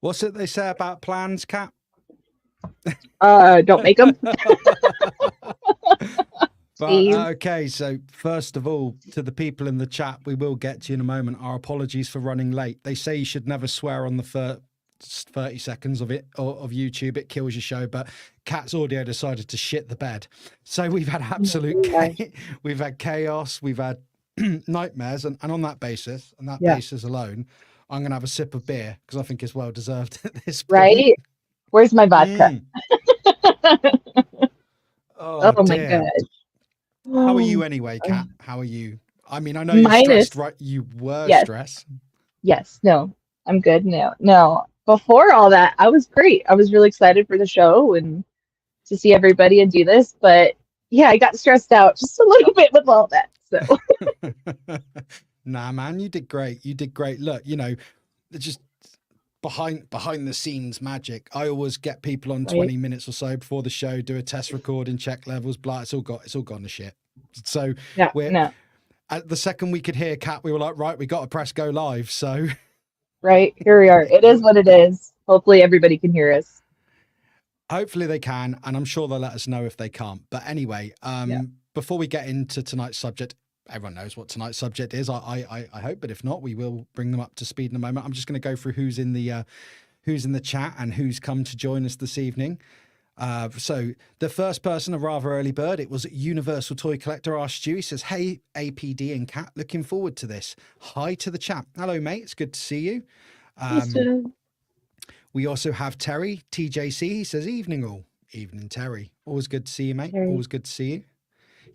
What's it they say about plans, Kat? Don't make them. But, okay, so first of all, to the people in the chat, we will get to you in a moment. Our apologies for running late. They say you should never swear on the first 30 seconds of it or of YouTube. It kills your show. But Kat's audio decided to shit the bed. So we've had absolute we've had chaos, we've had nightmares, and on that basis, basis alone, I'm going to have a sip of beer because I think it's well deserved at this point. Right? Where's my vodka? Oh my God. How are you anyway, Kat? How are you? I mean, I know you're stressed, right? You were stressed. Yes. No, I'm good now. No, before all that, I was great. I was really excited for the show and to see everybody and do this. But yeah, I got stressed out just a little bit with all that. So. Nah, man, you did great. You did great. Look, you know, just behind the scenes magic. I always get people on 20 minutes or so before the show, do a test recording, check levels, blah. It's all gone to shit. So at the second we could hear Kat, we were like, right, we got to press go live. So right, here we are. It is what it is. Hopefully everybody can hear us. Hopefully they can, and I'm sure they'll let us know if they can't. But anyway, before we get into tonight's subject, everyone knows what tonight's subject is. I hope, but if not, we will bring them up to speed in a moment. I'm just going to go through who's in the chat and who's come to join us this evening. So the first person, a rather early bird, it was Universal Toy Collector, our Stu. He says, hey, APD and Kat, looking forward to this. Hi to the chat. Hello, mate. It's good to see you. We also have Terry, TJC. He says, evening all. Evening, Terry. Always good to see you, mate. Terry. Always good to see you.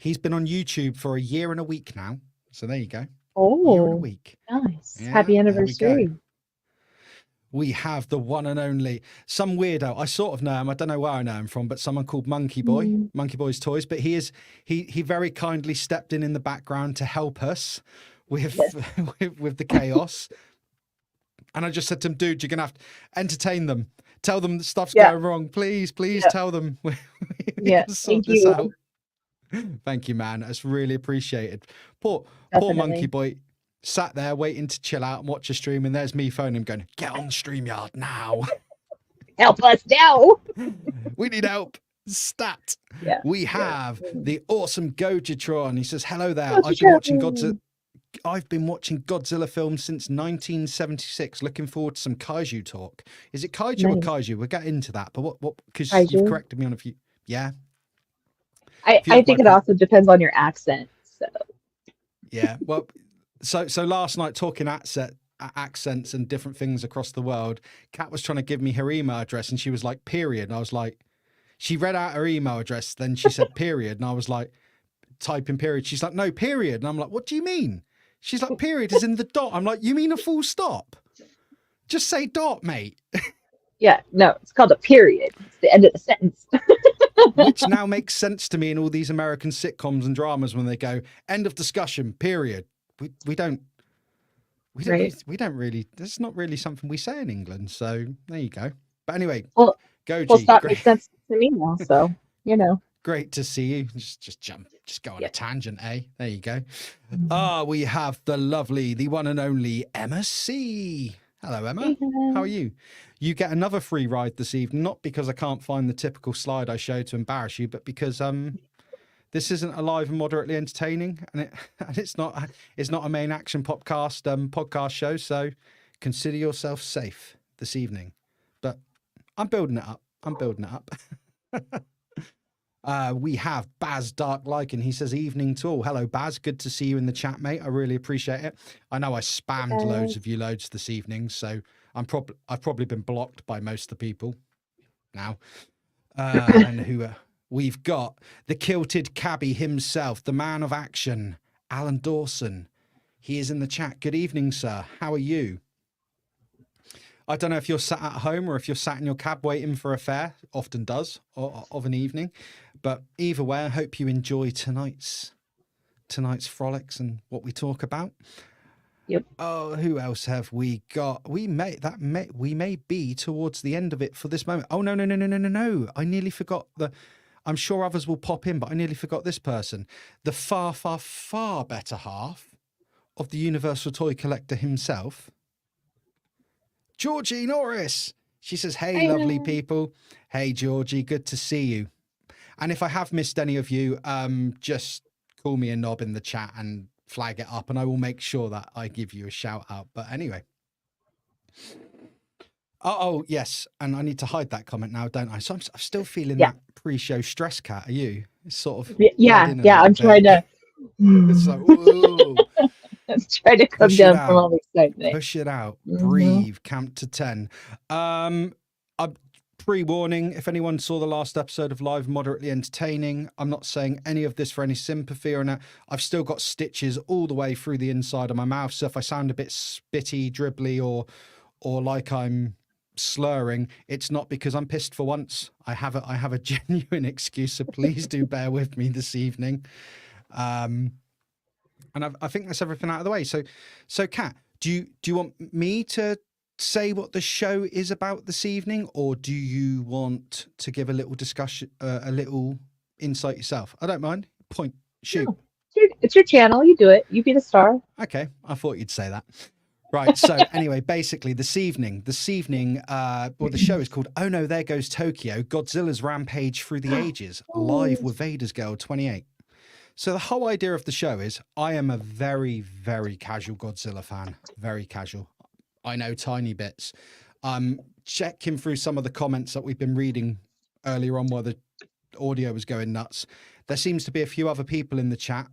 He's been on YouTube for a year and a week now. So there you go. Oh, year and a week. Nice. Yeah, happy anniversary. We have the one and only, some weirdo. I sort of know him. I don't know where I know him from, but someone called Monkey Boy, Monkey Boy's Toys. But he very kindly stepped in the background to help us with, with the chaos. And I just said to him, dude, you're going to have to entertain them. Tell them that stuff's going wrong. Please tell them. Thank you. Out. Thank you, man. That's really appreciated. Poor Monkey Boy sat there waiting to chill out and watch a stream, and there's me phoning him going, get on StreamYard now. Help us now. We need help. Stat. Yeah. We have the awesome Gojatron. He says, hello there. I've been watching Godzilla films since 1976. Looking forward to some kaiju talk. Is it kaiju or kaiju? We'll get into that. But what because you've corrected me on a few. Yeah. I think it also depends on your accent. So yeah, well, so last night talking accents and different things across the world, Kat was trying to give me her email address, and she was like, period. And I was like, she read out her email address, then she said period, and I was like, type in period. She's like, no, period. And I'm like, what do you mean? She's like, period is in the dot. I'm like, you mean a full stop? Just say dot, mate. Yeah, no, it's called a period. It's the end of the sentence. Which now makes sense to me in all these American sitcoms and dramas when they go, end of discussion, period. We don't really, that's not really something we say in England. So there you go. But anyway, Goji. Stop makes sense to me now. So, you know. Great to see you. Just go on a tangent, eh? There you go. We have the lovely, the one and only Emma C. Hello, Emma. Hey, how are you? You get another free ride this evening, not because I can't find the typical slide I showed to embarrass you, but because this isn't alive and moderately entertaining, and it's not a main action podcast show, so consider yourself safe this evening. But I'm building it up. We have Baz Dark Lycan. He says, evening to all. Hello, Baz. Good to see you in the chat, mate. I really appreciate it. I know I spammed loads of you loads this evening, so I've probably been blocked by most of the people now. And who we've got the kilted cabbie himself, the man of action, Alan Dawson. He is in the chat. Good evening, sir. How are you? I don't know if you're sat at home or if you're sat in your cab waiting for a fare, often does, of an evening. But either way, I hope you enjoy tonight's frolics and what we talk about. Yep. Oh, who else have we got? We may be towards the end of it for this moment. Oh, no. I nearly forgot I'm sure others will pop in, but I nearly forgot this person. The far, far, far better half of the Universal Toy Collector himself, Georgie Norris. She says, hey, Hi, lovely Nan. people. Hey, Georgie, good to see you. And if I have missed any of you, just call me a knob in the chat and flag it up, and I will make sure that I give you a shout out. But anyway. Oh, yes. And I need to hide that comment now, don't I? So I'm still feeling Yeah. that pre-show stress, Cat. Are you? It's sort of Yeah. in a Yeah. little I'm trying bit. to. It's like, whoa. I'm trying to come Push it down from all out. the excitement. Push it out. Mm-hmm. Breathe. Count to 10. Pre-warning, if anyone saw the last episode of Live Moderately Entertaining, I'm not saying any of this for any sympathy or not. I've still got stitches all the way through the inside of my mouth. So if I sound a bit spitty, dribbly, or like I'm slurring, it's not because I'm pissed for once. I have a genuine excuse, so please do bear with me this evening. And I think that's everything out of the way. So Kat, do you want me to say what the show is about this evening, or do you want to give a little discussion, a little insight yourself? I don't mind. Shoot. No, it's your channel. You do it. You be the star. Okay, I thought you'd say that. Right. So anyway, basically this evening, well, the show is called Oh No, There Goes Tokyo, Godzilla's Rampage Through the Ages, live with Vadersgirl28. So the whole idea of the show is I am a very, very casual Godzilla fan. Very casual. I know tiny bits. Checking through some of the comments that we've been reading earlier on while the audio was going nuts. There seems to be a few other people in the chat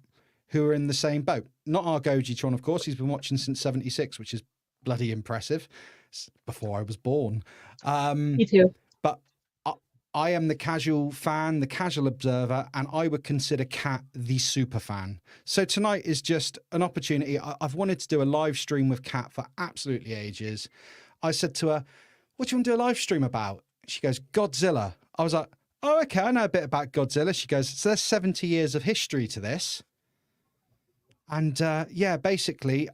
who are in the same boat. Not our Gojitron, of course. He's been watching since 76, which is bloody impressive. It's before I was born. Me too. But I am the casual fan, the casual observer, and I would consider Kat the super fan. So tonight is just an opportunity. I've wanted to do a live stream with Kat for absolutely ages. I said to her, what do you want to do a live stream about? She goes, Godzilla. I was like, oh, okay, I know a bit about Godzilla. She goes, so there's 70 years of history to this. And yeah, basically,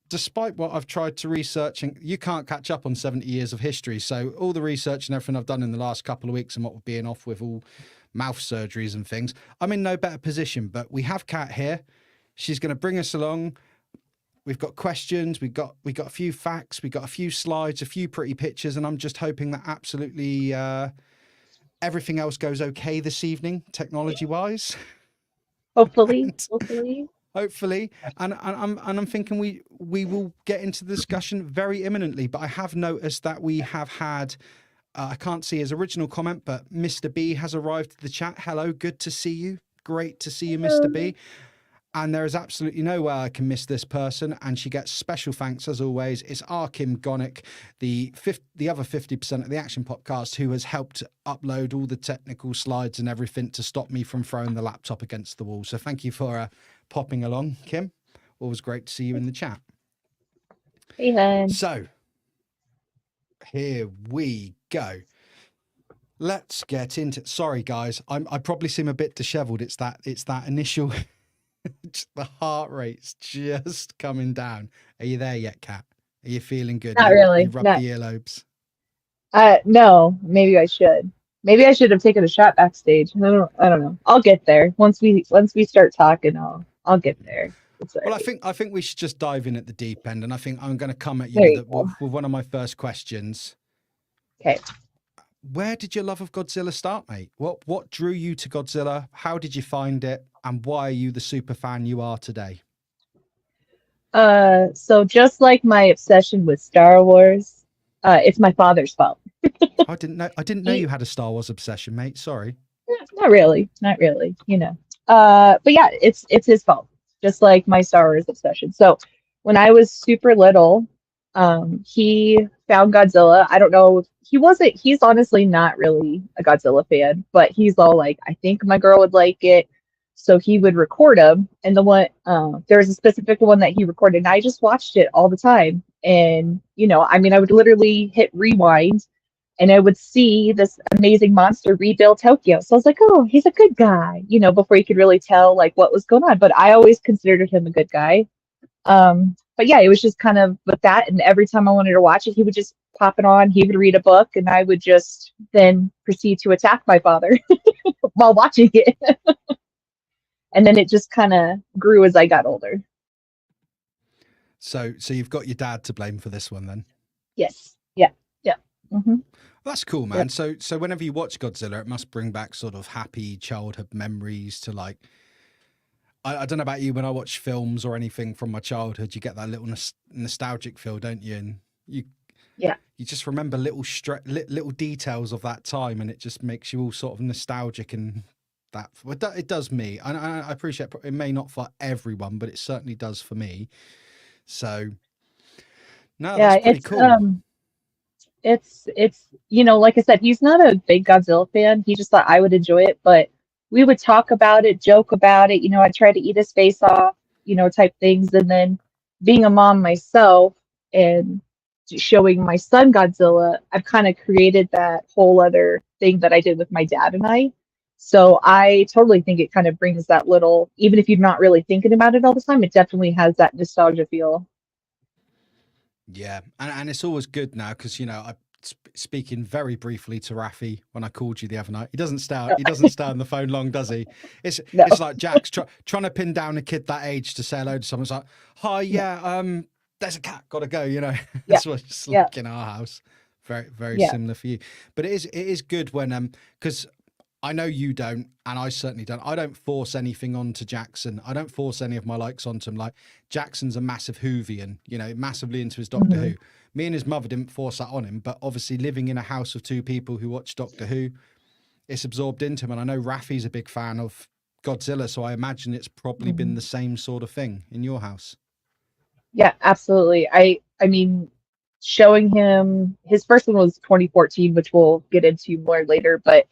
despite what I've tried to research, and you can't catch up on 70 years of history. So all the research and everything I've done in the last couple of weeks and what we're being off with all mouth surgeries and things, I'm in no better position. But we have Kat here. She's going to bring us along. We've got questions. We got a few facts. We got a few slides, a few pretty pictures. And I'm just hoping that absolutely everything else goes okay this evening, technology-wise. Hopefully. Hopefully, and I'm thinking we will get into the discussion very imminently. But I have noticed that we have had, I can't see his original comment, but Mr. B has arrived to the chat. Hello, good to see you. Great to see you, Mr. B. And there is absolutely no way I can miss this person, and she gets special thanks as always. It's our Kim Gonick, the other 50% of the Action Popcast, who has helped upload all the technical slides and everything to stop me from throwing the laptop against the wall. So thank you for popping along, Kim. Always great to see you in the chat. Hey, hun. So here we go. Let's get into it. Sorry, guys. I probably seem a bit disheveled. It's that initial. The heart rate's just coming down. Are you there yet, Kat? Are you feeling good? Not really. You rub the earlobes. No. Maybe I should. Maybe I should have taken a shot backstage. I don't know. I'll get there once we start talking. I'll get there. Well, I think we should just dive in at the deep end, and I think I'm going to come at you with one of my first questions. Okay. Where did your love of Godzilla start, mate? What drew you to Godzilla? How did you find it? And why are you the super fan you are today? So just like my obsession with Star Wars, it's my father's fault. I didn't know you had a Star Wars obsession, mate. Sorry. Not really, you know. But yeah, it's his fault. Just like my Star Wars obsession. So when I was super little, he found Godzilla. I don't know. He's honestly not really a Godzilla fan, but he's all like, I think my girl would like it. So he would record them. And there was a specific one that he recorded, and I just watched it all the time. And, I would literally hit rewind and I would see this amazing monster rebuild Tokyo. So I was like, oh, he's a good guy, before you could really tell like what was going on. But I always considered him a good guy. But yeah, it was just kind of with that. And every time I wanted to watch it, he would just pop it on. He would read a book, and I would just then proceed to attack my father while watching it. And then it just kind of grew as I got older. So you've got your dad to blame for this one then? Yes. Yeah. Hmm. That's cool, man. Yep. So whenever you watch Godzilla, it must bring back sort of happy childhood memories to like. I don't know about you. When I watch films or anything from my childhood, you get that little nostalgic feel, don't you? And you Yeah. you just remember little little details of that time, and it just makes you all sort of nostalgic. And that it does me. I appreciate it may not for everyone, but it certainly does for me. So no, Yeah. that's pretty cool. It's like I said, he's not a big Godzilla fan. He just thought I would enjoy it, but we would talk about it, joke about it. I try to eat his face off, type things. And then being a mom myself and showing my son Godzilla, I've kind of created that whole other thing that I did with my dad and I. So I totally think it kind of brings that little, even if you're not really thinking about it all the time, it definitely has that nostalgia feel. Yeah, and it's always good now because I speaking very briefly to Rafi when I called you the other night. He doesn't stay. He doesn't stay on the phone long, does he? It's No, it's like Jack's trying to pin down a kid that age to say hello to someone. It's like, hi, no, yeah, there's a cat, gotta go. yeah, That's what it's yeah, like in our house. Very very yeah. similar for you, but it is good when because I know you don't, and I certainly don't. I don't force anything onto Jackson. I don't force any of my likes onto him. Like Jackson's a massive Whovian, massively into his Doctor Hmm. Who. Me and his mother didn't force that on him, but obviously living in a house of two people who watch Doctor Who, it's absorbed into him. And I know Rafi's a big fan of Godzilla, so I imagine it's probably been Hmm. the same sort of thing in your house. Yeah, absolutely. I mean, showing him his first one was 2014, which we'll get into more later, but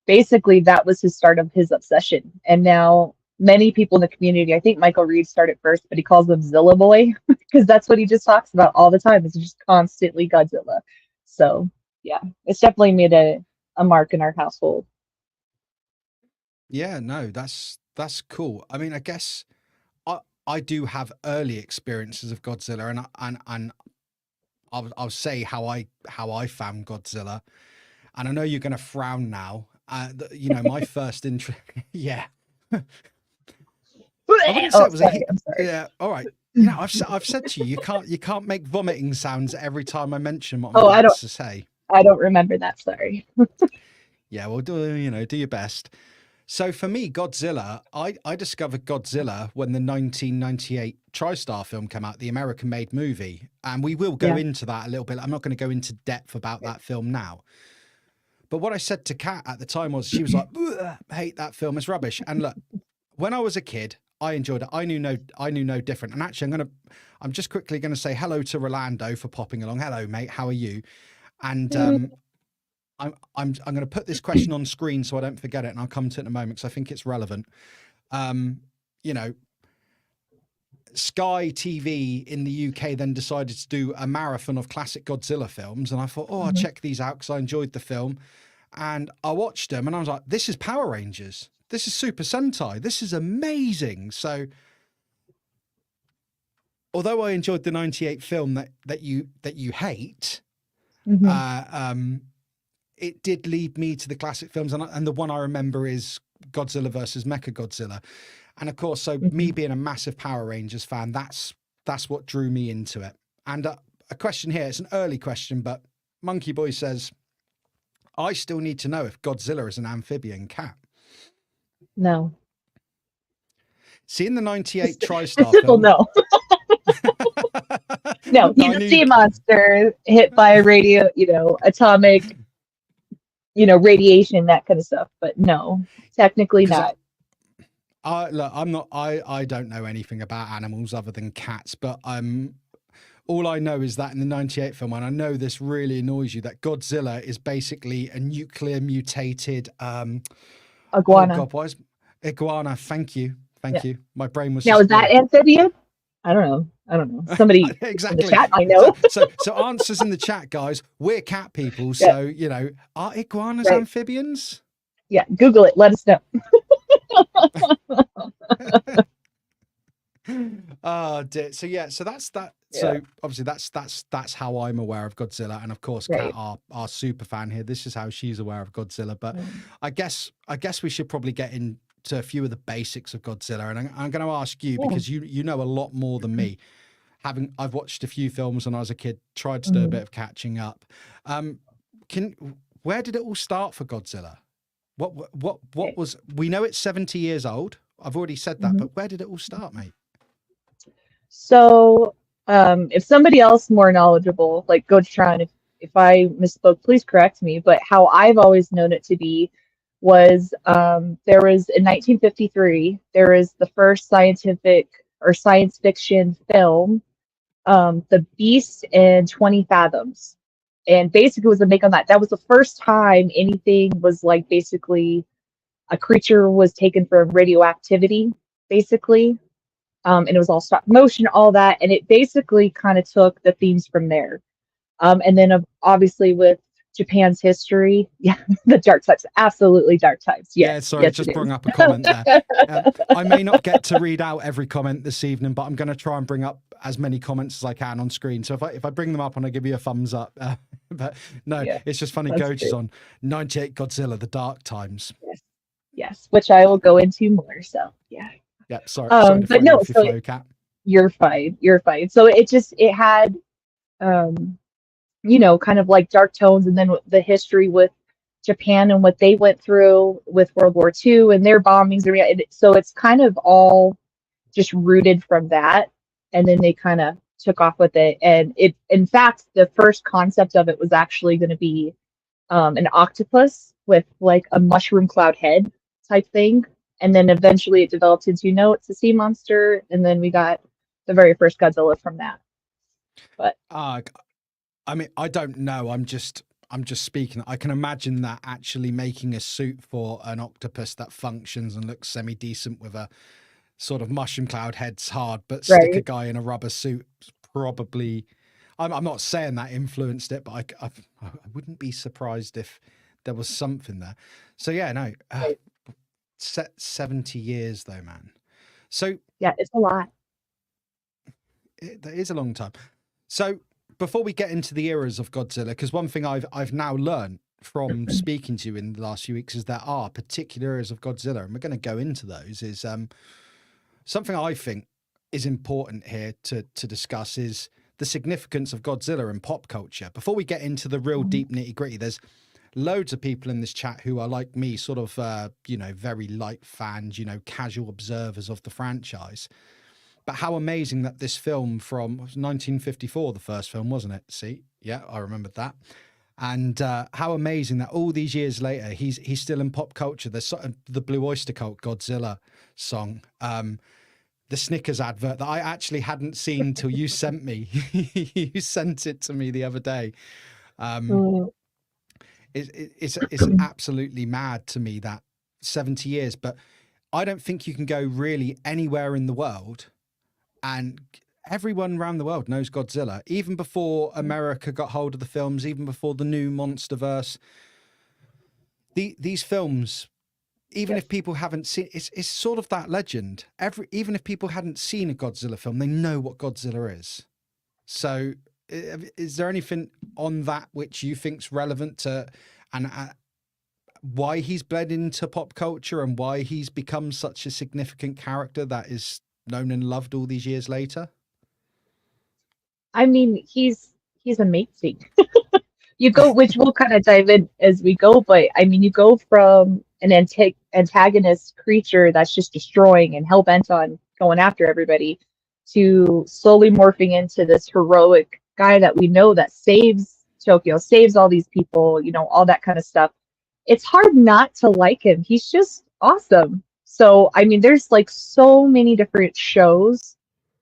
basically that was his start of his obsession. And now many people in the community, I think Michael Reed started first, but he calls him Zilla Boy because that's what he just talks about all the time. It's just constantly Godzilla. So yeah, it's definitely made a mark in our household. Yeah, no, that's cool. I mean, I guess I do have early experiences of Godzilla, and I'll say how I found Godzilla, and I know you're going to frown now. My first interest, yeah, I wouldn't say Oh, it was a sorry. hit. I'm sorry. Yeah, all right. I've said to you, you can't make vomiting sounds every time I mention what I'm Oh, about to say. I don't remember that. Sorry. Yeah, well, do your best. So for me, Godzilla, I discovered Godzilla when the 1998 TriStar film came out, the American-made movie, and we will go Yeah. into that a little bit. I'm not going to go into depth about that film now. But what I said to Kat at the time was, she was like, "Ugh, I hate that film, it's rubbish." And look, when I was a kid, I enjoyed it. I knew no different. And actually, I'm just quickly going to say hello to Rolando for popping along. Hello, mate. How are you? And I'm going to put this question on screen so I don't forget it, and I'll come to it in a moment because I think it's relevant. Um, you know, Sky TV in the UK then decided to do a marathon of classic Godzilla films, and I thought, oh, I'll Mhm. check these out because I enjoyed the film, and I watched them, and I was like, this is Power Rangers, this is Super Sentai, this is amazing. So, although I enjoyed the '98 film that you hate, Mhm. uh, um, it did lead me to the classic films, and the one I remember is Godzilla versus Mechagodzilla. And of course, so me Mhm. being a massive Power Rangers fan, that's what drew me into it. And a question here, it's an early question, but Monkey Boy says, I still need to know if Godzilla is an amphibian cat. No. See, in the '98 A TriStar simple film, no. No, no, he's I a knew, sea monster hit by a radio, atomic, radiation, that kind of stuff. But no, technically because not. look, I'm not, I don't know anything about animals other than cats, but all I know is that in the '98 film, and I know this really annoys you, that Godzilla is basically a nuclear mutated, oh Iguana. God, what is iguana? Thank you. Yeah. Thank you. My brain was Now, just, is that amphibian? I don't know. I don't know. Somebody in the exactly. chat I So, know. so, so answers in the chat, guys. We're cat people. Yeah. So, are iguanas Right. amphibians? Yeah. Google it. Let us know. Oh dear. So yeah, so that's that. Yeah. So obviously that's how I'm aware of Godzilla, and of course, Kat, Right. our super fan here. This is how she's aware of Godzilla. But I guess we should probably get into a few of the basics of Godzilla, and I'm going to ask you Yeah. because you know a lot more than me. I've watched a few films when I was a kid, tried to do a Mhm. bit of catching up. Um, where did it all start for Godzilla? What was, we know it's 70 years old. I've already said that, but where did it all start, mate? So, if somebody else more knowledgeable, like Gotron, if I misspoke, please correct me. But how I've always known it to be was there was in 1953 there is the first scientific or science fiction film, The Beast in 20 Fathoms, and basically was a make on that. That was the first time anything was like basically a creature was taken from radioactivity, basically. And it was all stop motion, all that, and it basically kind of took the themes from there. And then obviously with Japan's history, yeah, the dark times, absolutely dark times. Yes, yeah, sorry, yes, just brought up a comment there. I may not get to read out every comment this evening, but I'm going to try and bring up as many comments as I can on screen. So if I bring them up and I give you a thumbs up, but no, yeah, it's just funny. Goach is on 98 Godzilla, the dark times. Yes, which I will go into more. So yeah. Yeah, sorry to but no, so flow, Kat. You're fine. So it had, kind of like dark tones, and then the history with Japan and what they went through with World War II and their bombings. So it's kind of all just rooted from that, and then they kind of took off with it. And it, in fact, the first concept of it was actually going to be an octopus with like a mushroom cloud head type thing. And then eventually it developed into, it's a sea monster. And then we got the very first Godzilla from that. But I mean, I don't know. I'm just speaking. I can imagine that actually making a suit for an octopus that functions and looks semi-decent with a sort of mushroom cloud head's hard, but stick a guy in a rubber suit probably, I'm not saying that influenced it, but I wouldn't be surprised if there was something there. So yeah, no. 70 years though, man. So yeah, it's a lot. That is a long time. So before we get into the eras of Godzilla, because one thing I've now learned from speaking to you in the last few weeks is there are particular eras of Godzilla, and we're going to go into those. Is something I think is important here to discuss is the significance of Godzilla in pop culture. Before we get into the real deep nitty gritty, there's loads of people in this chat who are like me, sort of, very light fans, casual observers of the franchise. But how amazing that this film from 1954, the first film, wasn't it? See? Yeah, I remembered that. And how amazing that all these years later, he's still in pop culture. There's the Blue Oyster Cult Godzilla song, the Snickers advert that I actually hadn't seen till you sent me. You sent it to me the other day. It's absolutely mad to me that 70 years, but I don't think you can go really anywhere in the world and everyone around the world knows Godzilla, even before America got hold of the films, even before the new Monsterverse. These films, even if people haven't seen, it's sort of that legend. Even if people hadn't seen a Godzilla film, they know what Godzilla is. So is there anything on that which you think's relevant to, and why he's bled into pop culture and why he's become such a significant character that is known and loved all these years later? I mean, he's amazing. You go, which we'll kind of dive in as we go, but I mean, you go from an antagonist creature that's just destroying and hell-bent on going after everybody to slowly morphing into this heroic guy that we know that saves Tokyo, saves all these people, all that kind of stuff. It's hard not to like him. He's just awesome. So, I mean, there's like so many different shows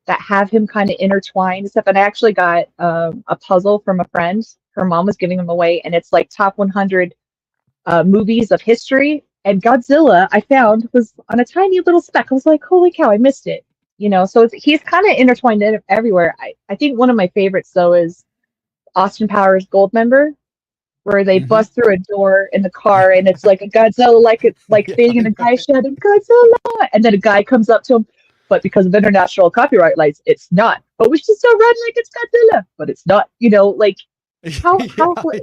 that have him kind of intertwined and stuff. And I actually got a puzzle from a friend. Her mom was giving them away, and it's like top 100 movies of history. And Godzilla, I found, was on a tiny little speck. I was like, holy cow, I missed it. So he's kind of intertwined everywhere. I think one of my favorites, though, is Austin Powers Goldmember, where they bust through a door in the car, and it's like a Godzilla like thing, and a guy shouting, Godzilla! And then a guy comes up to him, but because of international copyright rights, it's not. But we should still run like it's Godzilla, but it's not. How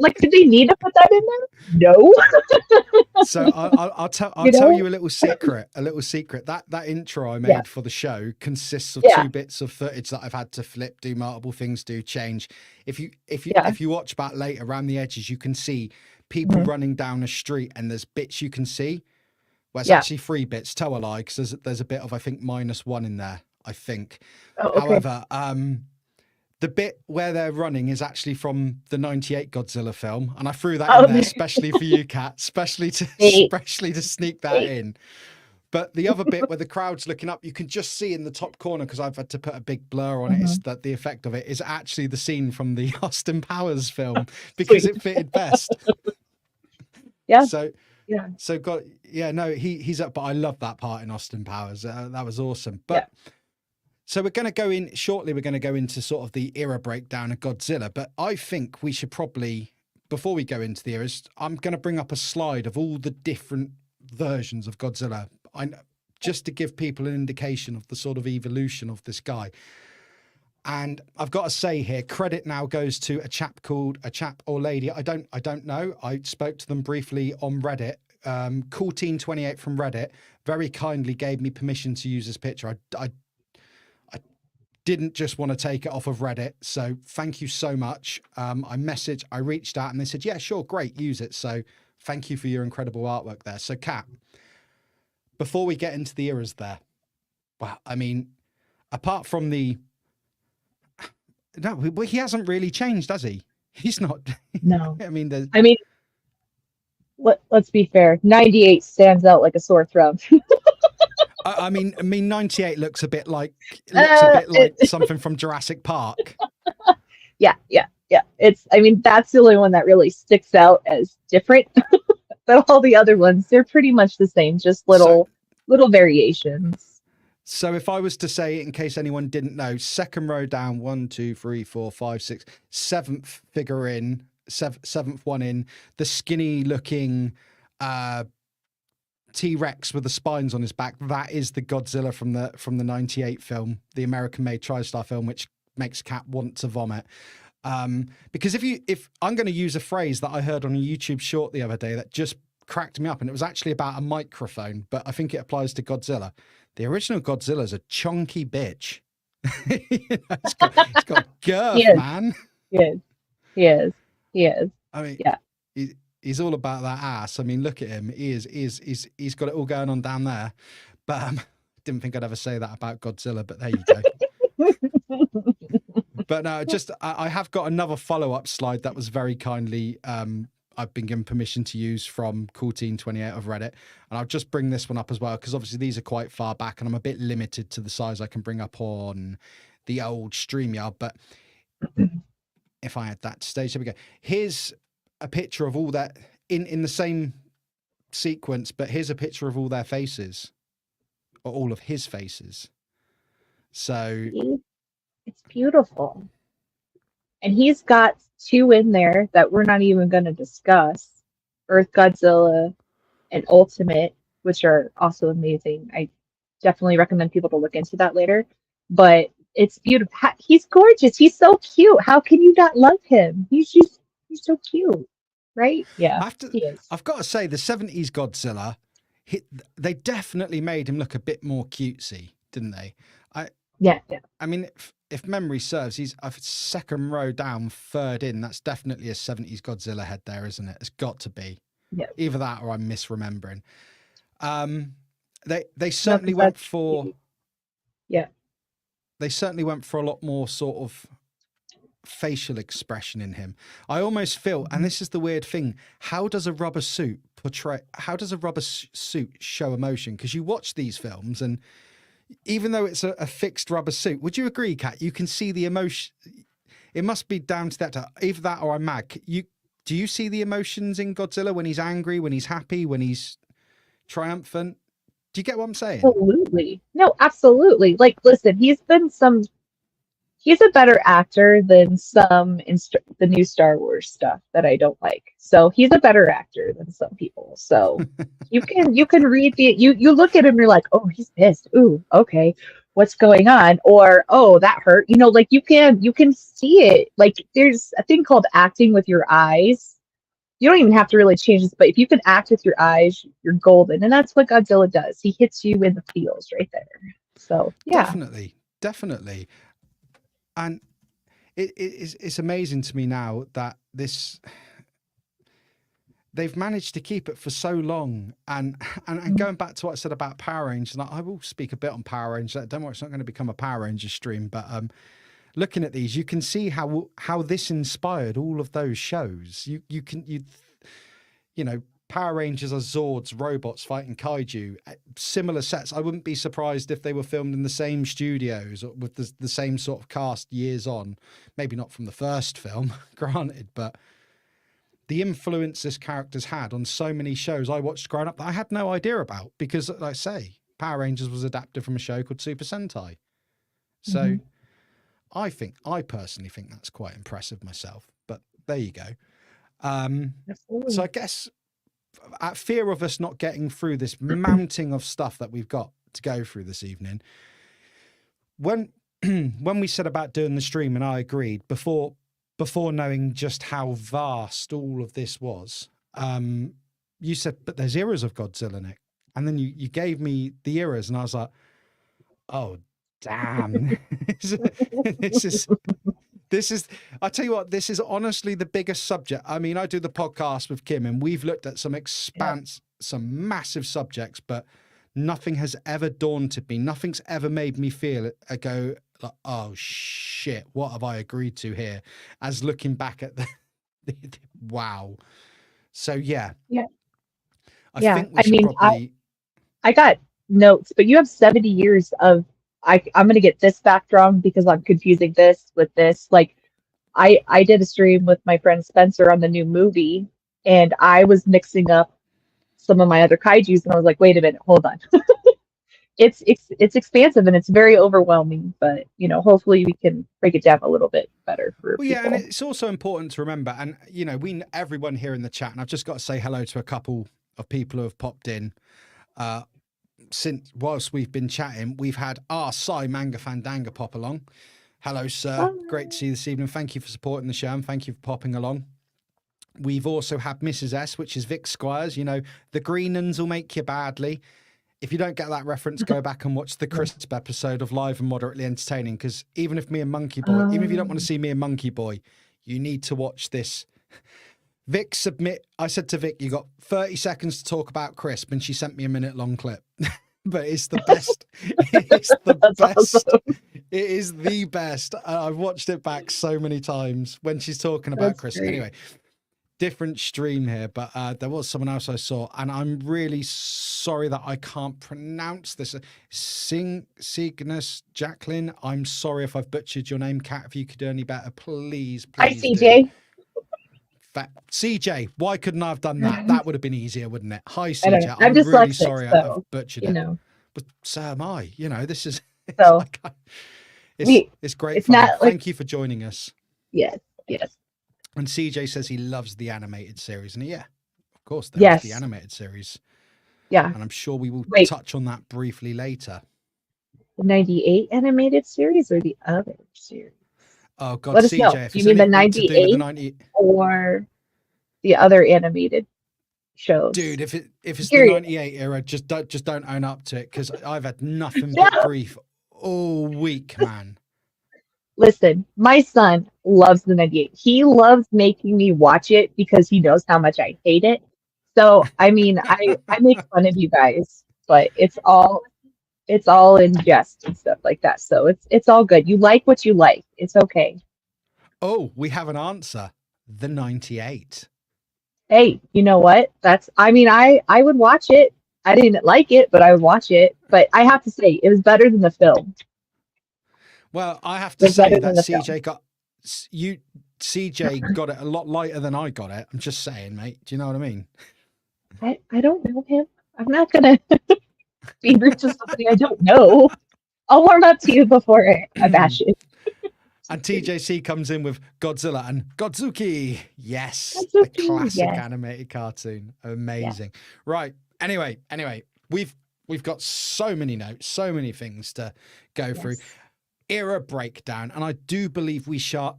like did they need to put that in there? No. So I'll tell you a little secret. A little secret. That intro I made for the show consists of 2 bits of footage that I've had to flip, do multiple things, change. If you watch back later around the edges, you can see people running down a street, and there's bits you can see. Well, it's actually 3 bits. Tell a lie, because there's a bit of, I think, -1 in there. I think. Oh, okay. However, the bit where they're running is actually from the '98 Godzilla film, and I threw that in there especially for you, Kat, especially to sneak that in. But the other bit where the crowd's looking up, you can just see in the top corner, because I've had to put a big blur on it, is that the effect of it is actually the scene from the Austin Powers film, because it fitted best. Yeah. He's up, but I love that part in Austin Powers. That was awesome. But so we're going to go in shortly. We're going to go into sort of the era breakdown of Godzilla. But I think we should probably, before we go into the eras, I'm going to bring up a slide of all the different versions of Godzilla. Just to give people an indication of the sort of evolution of this guy. And I've got to say here, credit now goes to a chap or lady. I don't know. I spoke to them briefly on Reddit. Cool28 from Reddit very kindly gave me permission to use this picture. I didn't just want to take it off of Reddit. So thank you so much. I reached out, and they said, yeah, sure. Great. Use it. So thank you for your incredible artwork there. So Kat, before we get into the eras there, well, I mean, apart from he hasn't really changed, has he? He's not. No. I mean, let's be fair. 98 stands out like a sore thumb. I mean, 98 looks a bit like something from Jurassic Park. Yeah. That's the only one that really sticks out as different. But all the other ones, they're pretty much the same, just little variations. So if I was to say, in case anyone didn't know, second row down, 1, 2, 3, 4, 5, 6, 7th figure in, 7th one in, the skinny looking T-Rex with the spines on his back. That is the Godzilla from the 98 film, the American-made TriStar film, which makes Kat want to vomit. Because if I'm going to use a phrase that I heard on a YouTube short the other day that just cracked me up, and it was actually about a microphone, but I think it applies to Godzilla. The original Godzilla is a chunky bitch. It's got girth, man. He is. I mean, yeah. He's all about that ass. I mean, look at him. He's got it all going on down there. But didn't think I'd ever say that about Godzilla, but there you go. But no, I have got another follow-up slide that was very kindly I've been given permission to use from Cool28 of Reddit. And I'll just bring this one up as well, because obviously these are quite far back and I'm a bit limited to the size I can bring up on the old StreamYard. But if I had that stage, there we go. Here's a picture of all that in the same sequence, but here's a picture of all their faces, or all of his faces. So it's beautiful. And he's got 2 in there that we're not even going to discuss. Earth Godzilla and Ultimate, which are also amazing. I definitely recommend people to look into that later. But it's beautiful. He's gorgeous. He's so cute. How can you not love him? He's so cute, right? Yeah, I've got to say, the 70s Godzilla, they definitely made him look a bit more cutesy, didn't they? Yeah. I mean, if memory serves, he's a second row down, third in. That's definitely a 70s Godzilla head there, isn't it? It's got to be. Yeah. Either that or I'm misremembering. They certainly went for. Yeah. They certainly went for a lot more sort of facial expression in him. I almost feel, and this is the weird thing, how does a rubber suit show emotion? Because you watch these films, and even though it's a fixed rubber suit, would you agree, Kat? You can see the emotion. It must be down to that. Either that or I'm mad. Do you see the emotions in Godzilla when he's angry, when he's happy, when he's triumphant? Do you get what I'm saying? Absolutely. No, absolutely. Like, listen, he's a better actor than the new Star Wars stuff that I don't like. So he's a better actor than some people. So you can read you look at him, you're like, oh, he's pissed. Ooh, okay. what's going on, or oh, that hurt. Like you can see it. Like there's a thing called acting with your eyes. You don't even have to really change this, but if you can act with your eyes, you're golden. And that's what Godzilla does. He hits you in the feels right there. So yeah. Definitely. And it's amazing to me now that they've managed to keep it for so long. And going back to what I said about Power Rangers, and I will speak a bit on Power Rangers. Don't worry, it's not going to become a Power Rangers stream, but looking at these, you can see how this inspired all of those shows. You know, Power Rangers are Zords, robots fighting kaiju, similar sets. I wouldn't be surprised if they were filmed in the same studios or with the same sort of cast years on. Maybe not from the first film, granted, but the influence this character's had on so many shows I watched growing up that I had no idea about, because, like I say, Power Rangers was adapted from a show called Super Sentai. So I personally think that's quite impressive myself, but there you go. So I guess, at fear of us not getting through this mounting of stuff that we've got to go through this evening, when we said about doing the stream, and I agreed before knowing just how vast all of this was, you said, but there's eras of Godzilla, Nick. And then you gave me the eras, and I was like, oh, damn. This is, I tell you what, this is honestly the biggest subject. I mean, I do the podcast with Kim, and we've looked at some some massive subjects, but nothing has ever daunted me. Nothing's ever made me feel go like, oh shit, what have I agreed to here? As looking back at the wow. So yeah. I think we should probably. I got notes, but you have 70 years of. I'm going to get this fact wrong because I'm confusing this with this. Like, I did a stream with my friend Spencer on the new movie, and I was mixing up some of my other kaijus, and I was like, wait a minute, hold on. It's expansive and it's very overwhelming, but hopefully we can break it down a little bit better for people. Yeah, and it's also important to remember, and everyone here in the chat, and I've just got to say hello to a couple of people who have popped in. Since whilst we've been chatting, we've had Sai Manga Fandanga pop along. Hello, sir. Hi. Great to see you this evening. Thank you for supporting the show, and thank you for popping along. We've also had Mrs. S, which is Vic Squires. The green uns will make you badly. If you don't get that reference, go back and watch the Crisp episode of Live and Moderately Entertaining, because even if me and Monkey Boy, even if you don't want to see me and Monkey Boy, you need to watch this. Vic I said to Vic, you got 30 seconds to talk about Crisp, and she sent me a minute-long clip. But it's the best. It's the best. Awesome. It is the best. I've watched it back so many times when she's talking about Crisp. Great. Anyway, different stream here, but there was someone else I saw, and I'm really sorry that I can't pronounce this. Cygnus Jacqueline. I'm sorry if I've butchered your name, Kat. If you could do any better, please. Hi, CJ. CJ, why couldn't I have done that? That would have been easier, wouldn't it? Hi, CJ. I'm really dyslexic, sorry so, I've butchered it. But so am I. This is so. It's great fun. Thank you for joining us. Yes. And CJ says he loves the animated series, and of course, there's the animated series. Yeah, and I'm sure we will touch on that briefly later. The 98 animated series or the other series? Oh God, let us CJ, know. if Do you mean the 98 or the other animated shows? Dude, if it's the 98 era, just don't own up to it, because I've had nothing but grief all week, man. Listen, my son loves the 98. He loves making me watch it because he knows how much I hate it. So, I mean, I make fun of you guys, but it's all in jest and stuff like that. So it's all good. You like what you like. It's okay. Oh, we have an answer. The 98. Hey, you know what? I would watch it. I didn't like it, but I would watch it. But I have to say, it was better than the film. Well, I have to say that CJ got it a lot lighter than I got it. I'm just saying, mate. Do you know what I mean? I don't know him. I'm not gonna be rude to somebody I don't know. I'll warm up to you before I bash it. And TJC comes in with Godzilla and Godzuki. Yes, Godzuki, a classic animated cartoon. Amazing. Yeah. Right. Anyway, we've we've got so many notes, so many things to go through. Era breakdown, and I do believe we start.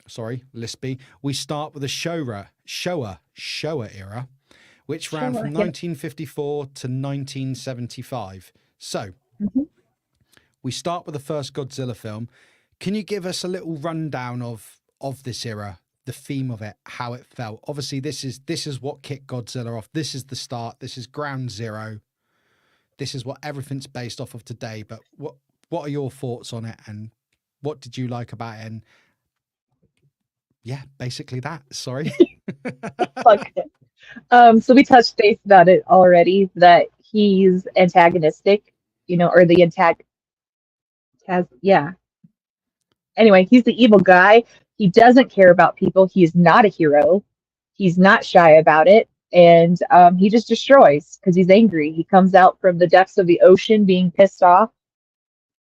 Sorry, Lispy. We start with the Showa era, which ran from 1954 to 1975. So we start with the first Godzilla film. Can you give us a little rundown of this era, the theme of it, how it felt? Obviously, this is what kicked Godzilla off. This is the start. This is ground zero. This is what everything's based off of today. But what are your thoughts on it, and what did you like about it? And yeah, basically that. Sorry. Okay. So we touched base about it already, that he's antagonistic, or the yeah. Anyway, he's the evil guy. He doesn't care about people. He's not a hero. He's not shy about it. And he just destroys because he's angry. He comes out from the depths of the ocean being pissed off,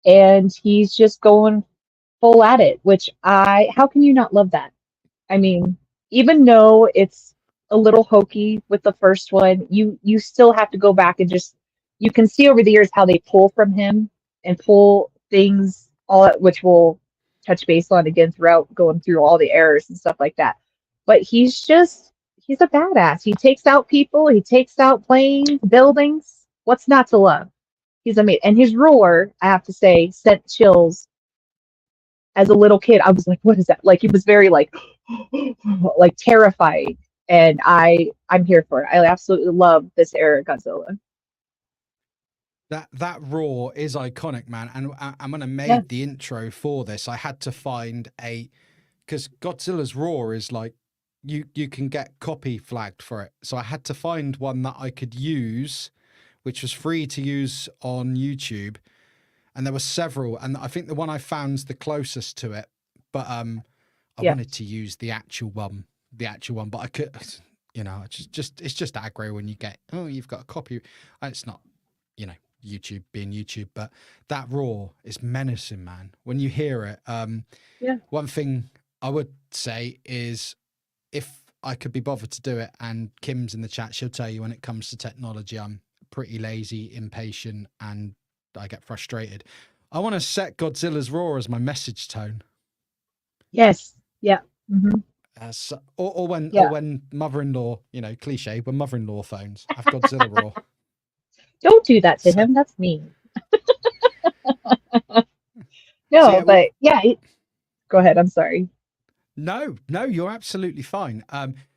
and he's just going full at it, which how can you not love that? I mean, even though it's a little hokey with the first one, you still have to go back and you can see over the years how they pull from him and pull things, which we'll touch base on again throughout going through all the errors and stuff like that. But he's a badass. He takes out people, he takes out planes, buildings. What's not to love? He's amazing. And his roar, I have to say, sent chills. As a little kid, I was like, what is that? Like, it was very like terrifying. And I'm here for it. I absolutely love this era of Godzilla. That roar is iconic, man. And when I made the intro for this, I had to find because Godzilla's roar is like, you can get copy flagged for it. So I had to find one that I could use, which was free to use on YouTube. And there were several, and I think the one I found's the closest to it. But I wanted to use the actual one, but I could, it's just aggro when you get, you've got a copy. It's not, YouTube being YouTube, but that roar is menacing, man. When you hear it, one thing I would say is, if I could be bothered to do it, and Kim's in the chat, she'll tell you when it comes to technology, I'm pretty lazy, impatient, and I get frustrated. I want to set Godzilla's roar as my message tone. Yes. Yeah. Or when mother-in-law, cliche, when mother-in-law phones, have Godzilla roar. Don't do that to him. That's mean. No, but go ahead. I'm sorry. No, you're absolutely fine.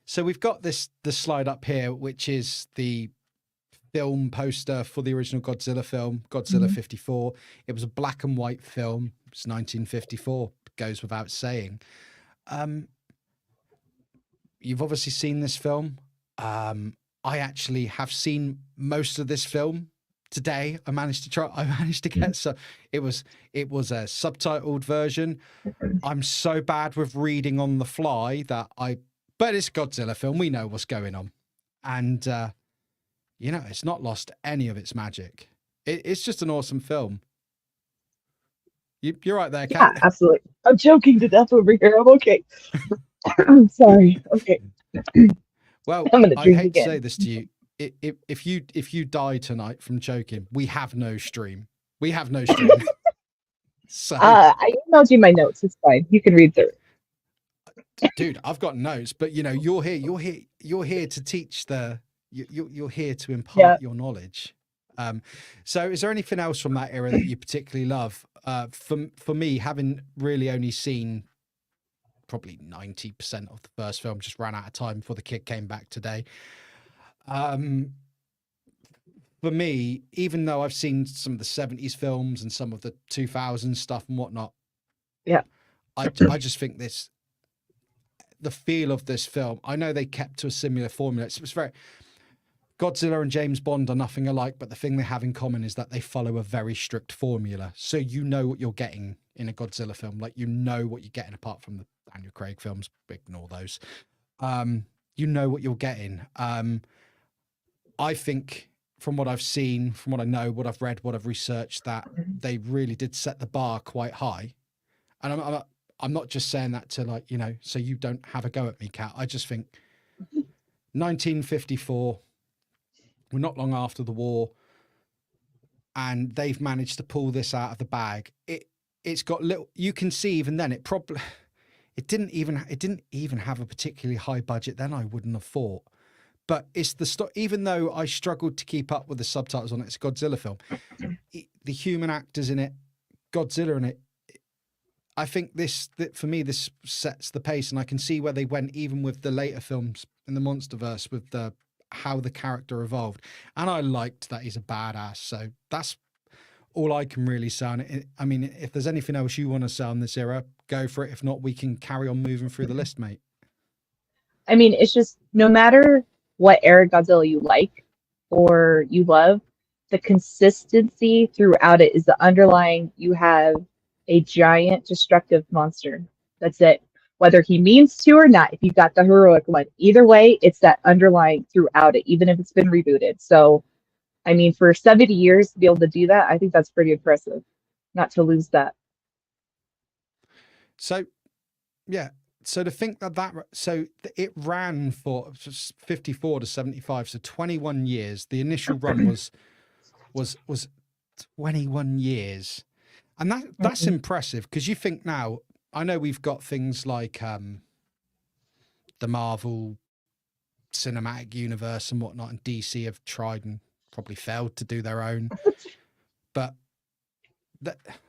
So we've got the slide up here, which is the film poster for the original Godzilla film, Godzilla 54. It was a black and white film. It's 1954. Goes without saying. You've obviously seen this film. I actually have seen most of this film today. I managed to get so it was a subtitled version. I'm so bad with reading on the fly but it's a Godzilla film. We know what's going on. And it's not lost any of its magic. It's just an awesome film. You're right there, Kat. Yeah, absolutely. I'm choking to death over here. I'm okay. I'm sorry. Okay. Well, I hate to say this to you. If you die tonight from choking, we have no stream. So I emailed you my notes. It's fine. You can read through it. Dude, I've got notes, but you're here to teach you're here to impart your knowledge. So is there anything else from that era that you particularly love? For me, having really only seen probably 90% of the first film, just ran out of time before the kid came back today. For me, even though I've seen some of the 70s films and some of the 2000s stuff and whatnot, I just think the feel of this film, I know they kept to a similar formula. It was very, Godzilla and James Bond are nothing alike, but the thing they have in common is that they follow a very strict formula. So you know what you're getting in a Godzilla film, like what you're getting, apart from the Daniel Craig films, ignore those. You know what you're getting. I think from what I've seen, from what I know, what I've read, what I've researched, that they really did set the bar quite high. And I'm not just saying that to so you don't have a go at me, Kat. I just think 1954, we're not long after the war. and they've managed to pull this out of the bag. It's got little, you can see even then it didn't even have a particularly high budget then, I wouldn't have thought. But it's even though I struggled to keep up with the subtitles on it, it's a Godzilla film. The human actors in it, Godzilla in it, I think for me, this sets the pace, and I can see where they went even with the later films in the Monsterverse with how the character evolved. And I liked that he's a badass. So that's all I can really say on it. I mean, if there's anything else you want to say on this era, go for it. If not, we can carry on moving through the list, mate. I mean, it's just no matter what era Godzilla you like or you love, the consistency throughout it is the underlying, you have a giant destructive monster. That's it. Whether he means to or not, if you got the heroic one, either way, it's that underlying throughout it, even if it's been rebooted. So, I mean, for 70 years to be able to do that, I think that's pretty impressive, not to lose that. So, yeah. So to think so it ran for 54 to 75, so 21 years. The initial run was 21 years. And that's impressive, because you think now, I know we've got things like the Marvel Cinematic Universe and whatnot, and DC have tried and probably failed to do their own. But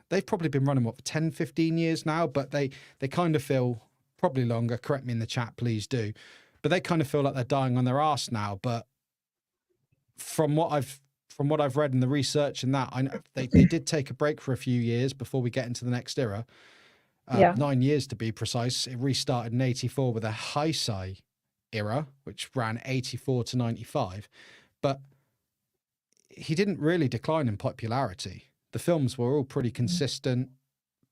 they've probably been running, for 10, 15 years now, but they kind of feel, probably longer, correct me in the chat, please do, but they kind of feel like they're dying on their arse now. But from what I've read in the research and that, I know they did take a break for a few years before we get into the next era. 9 years to be precise. It restarted in 84 with a Heisei era, which ran 84 to 95. But he didn't really decline in popularity. The films were all pretty consistent.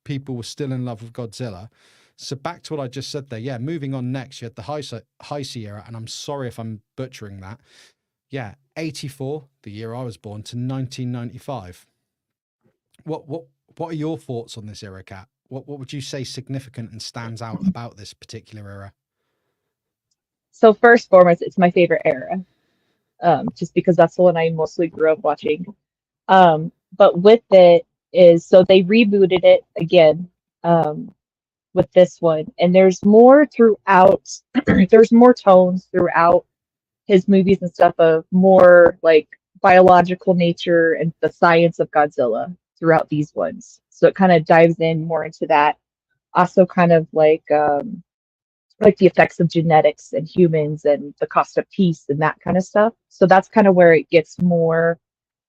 People were still in love with Godzilla. So back to what I just said there. Yeah, moving on next, you had the Heisei era, and I'm sorry if I'm butchering that. Yeah, 84, the year I was born, to 1995. What are your thoughts on this era, Kat? What would you say significant and stands out about this particular era? So first and foremost, it's my favorite era, just because that's the one I mostly grew up watching. But with it is, so they rebooted it again with this one, and there's more throughout. There's more tones throughout his movies and stuff of more like biological nature and the science of Godzilla throughout these ones. So it kind of dives in more into that. Also kind of like the effects of genetics and humans and the cost of peace and that kind of stuff. So that's kind of where it gets more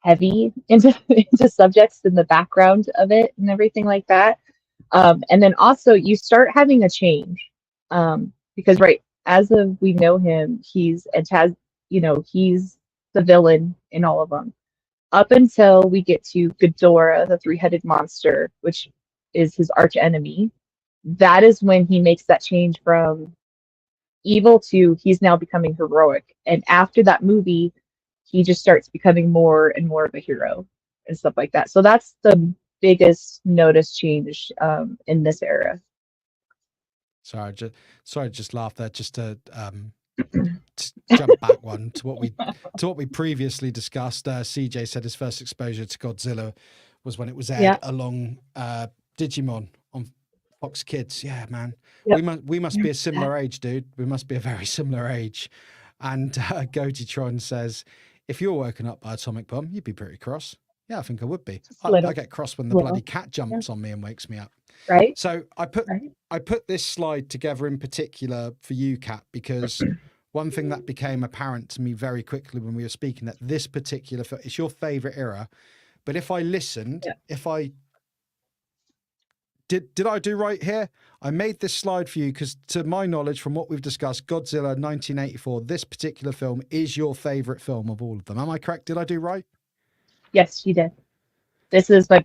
heavy into subjects in the background of it and everything like that. And then also you start having a change because as of we know him, he's the villain in all of them. Up until we get to Ghidorah, the three-headed monster, which is his arch enemy, that is when he makes that change from evil to he's now becoming heroic. And after that movie, he just starts becoming more and more of a hero and stuff like that. So that's the biggest notice change in this era. Sorry, I just laughed there just to jump back one to what we previously discussed. CJ said his first exposure to Godzilla was when it was aired along Digimon on Fox Kids. Yeah, man. Yep. We must be a similar age, dude. We must be a very similar age. And Gotitron says, if you were woken up by an atomic bomb, you'd be pretty cross. Yeah, I think I would be. I get cross when the bloody cat jumps on me and wakes me up. Right. So I put this slide together in particular for you, Kat, because one thing that became apparent to me very quickly when we were speaking, that this particular it's your favorite era. But if I listened, if I did I do right here? I made this slide for you because, to my knowledge, from what we've discussed, Godzilla 1984, this particular film is your favorite film of all of them. Am I correct? Did I do right? Yes, you did. This is the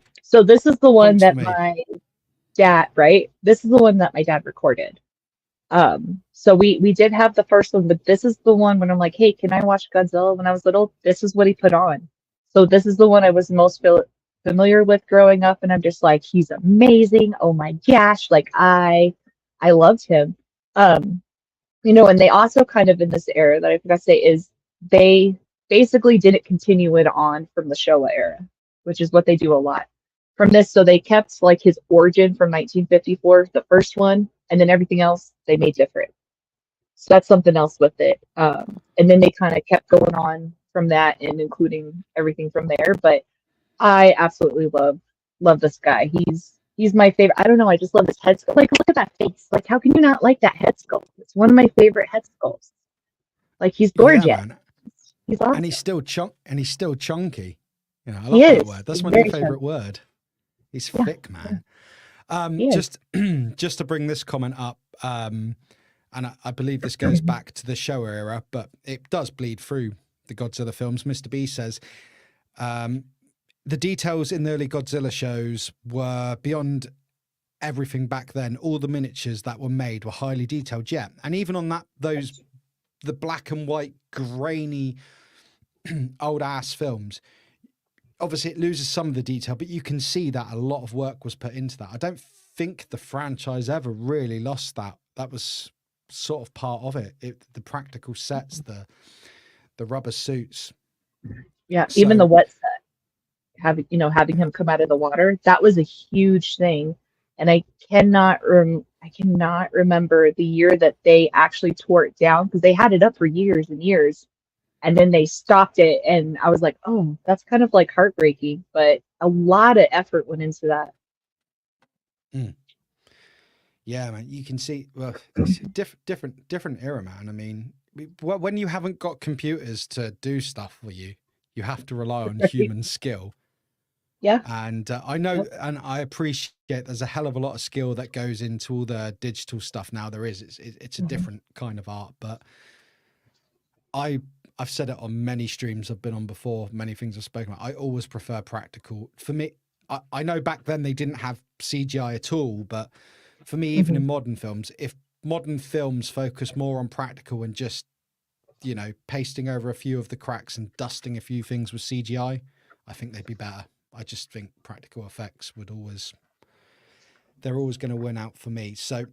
one that my dad, this is the one that my dad recorded. So we did have the first one, but this is the one when I'm like, hey, can I watch Godzilla when I was little? This is what he put on. So this is the one I was most familiar with growing up, and I'm just like, he's amazing. Oh my gosh, like I loved him. And they also kind of in this era that I forgot to say is they basically didn't continue it on from the Showa era. which is what they do a lot from this. So they kept like his origin from 1954, the first one, and then everything else they made different. So that's something else with it. And then they kind of kept going on from that and including everything from there. But I absolutely love this guy. He's my favorite. I don't know. I just love his head sculpt. Like, look at that face. Like, how can you not like that head sculpt? It's one of my favorite head sculpts. Like, he's gorgeous. Yeah, man. He's awesome. And he's still chunky. You know, I He love is. that word. That's He's my very new favorite chunky. word. He's Yeah, thick, man. he is. Just to bring this comment up, and I believe this goes back to the Showa era, but it does bleed through the Godzilla films. Mr. B says, the details in the early Godzilla shows were beyond everything back then. All the miniatures that were made were highly detailed. Yeah. And even on the black and white grainy old ass films, obviously it loses some of the detail, but you can see that a lot of work was put into that. I don't think the franchise ever really lost that. That was sort of part of it. The practical sets, the rubber suits. Yeah, even the wet set, having him come out of the water, that was a huge thing. And I cannot remember the year that they actually tore it down, because they had it up for years and years, and then they stopped it, and I was like, oh, that's kind of like heartbreaking, but a lot of effort went into that. Yeah, man, you can see, well, it's a different era, man. I mean, when you haven't got computers to do stuff for you, you have to rely on human skill. Yeah. And I know, and I appreciate there's a hell of a lot of skill that goes into all the digital stuff now. There is, it's a different kind of art, but I've said it on many streams I've been on before, many things I've spoken about. I always prefer practical. For me, I know back then they didn't have CGI at all, but for me, even in modern films, if modern films focus more on practical and just, pasting over a few of the cracks and dusting a few things with CGI, I think they'd be better. I just think practical effects they're always going to win out for me. So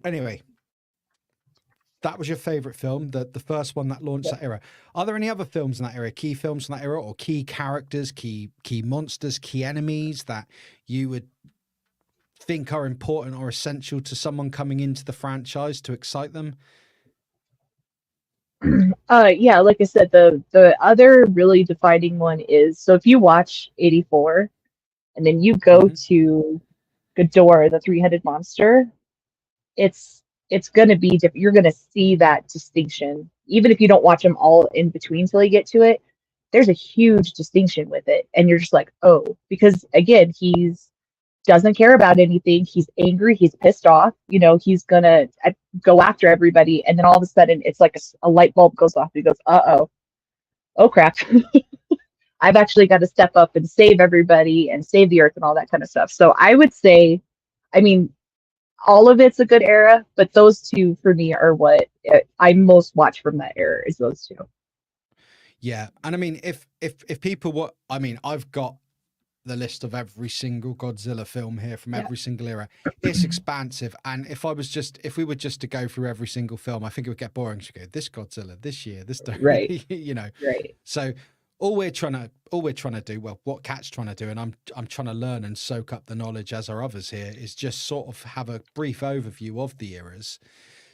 anyway, that was your favorite film, the first one that launched that era. Are there any other films in that era, key films in that era, or key characters, key monsters, key enemies that you would think are important or essential to someone coming into the franchise to excite them? Yeah, like I said, the other really defining one is, so if you watch 84 and then you go to Ghidorah, the three-headed monster, it's gonna be different. You're gonna see that distinction, even if you don't watch them all in between till you get to it. There's a huge distinction with it, and you're just like, oh, because again, he's doesn't care about anything. He's angry. He's pissed off. He's gonna go after everybody, and then all of a sudden, it's like a light bulb goes off. He goes, oh crap! I've actually got to step up and save everybody and save the earth and all that kind of stuff. So I would say, I mean, all of it's a good era, but those two for me are what I most watch from that era, is those two. Yeah, and I mean, if people I've got the list of every single Godzilla film here from every single era. It's expansive, and if we were just to go through every single film, I think it would get boring to go, this Godzilla, this year, this day, right. Right. So all we're trying to do, well, what Kat's trying to do, and I'm trying to learn and soak up the knowledge as are others here, is just sort of have a brief overview of the eras.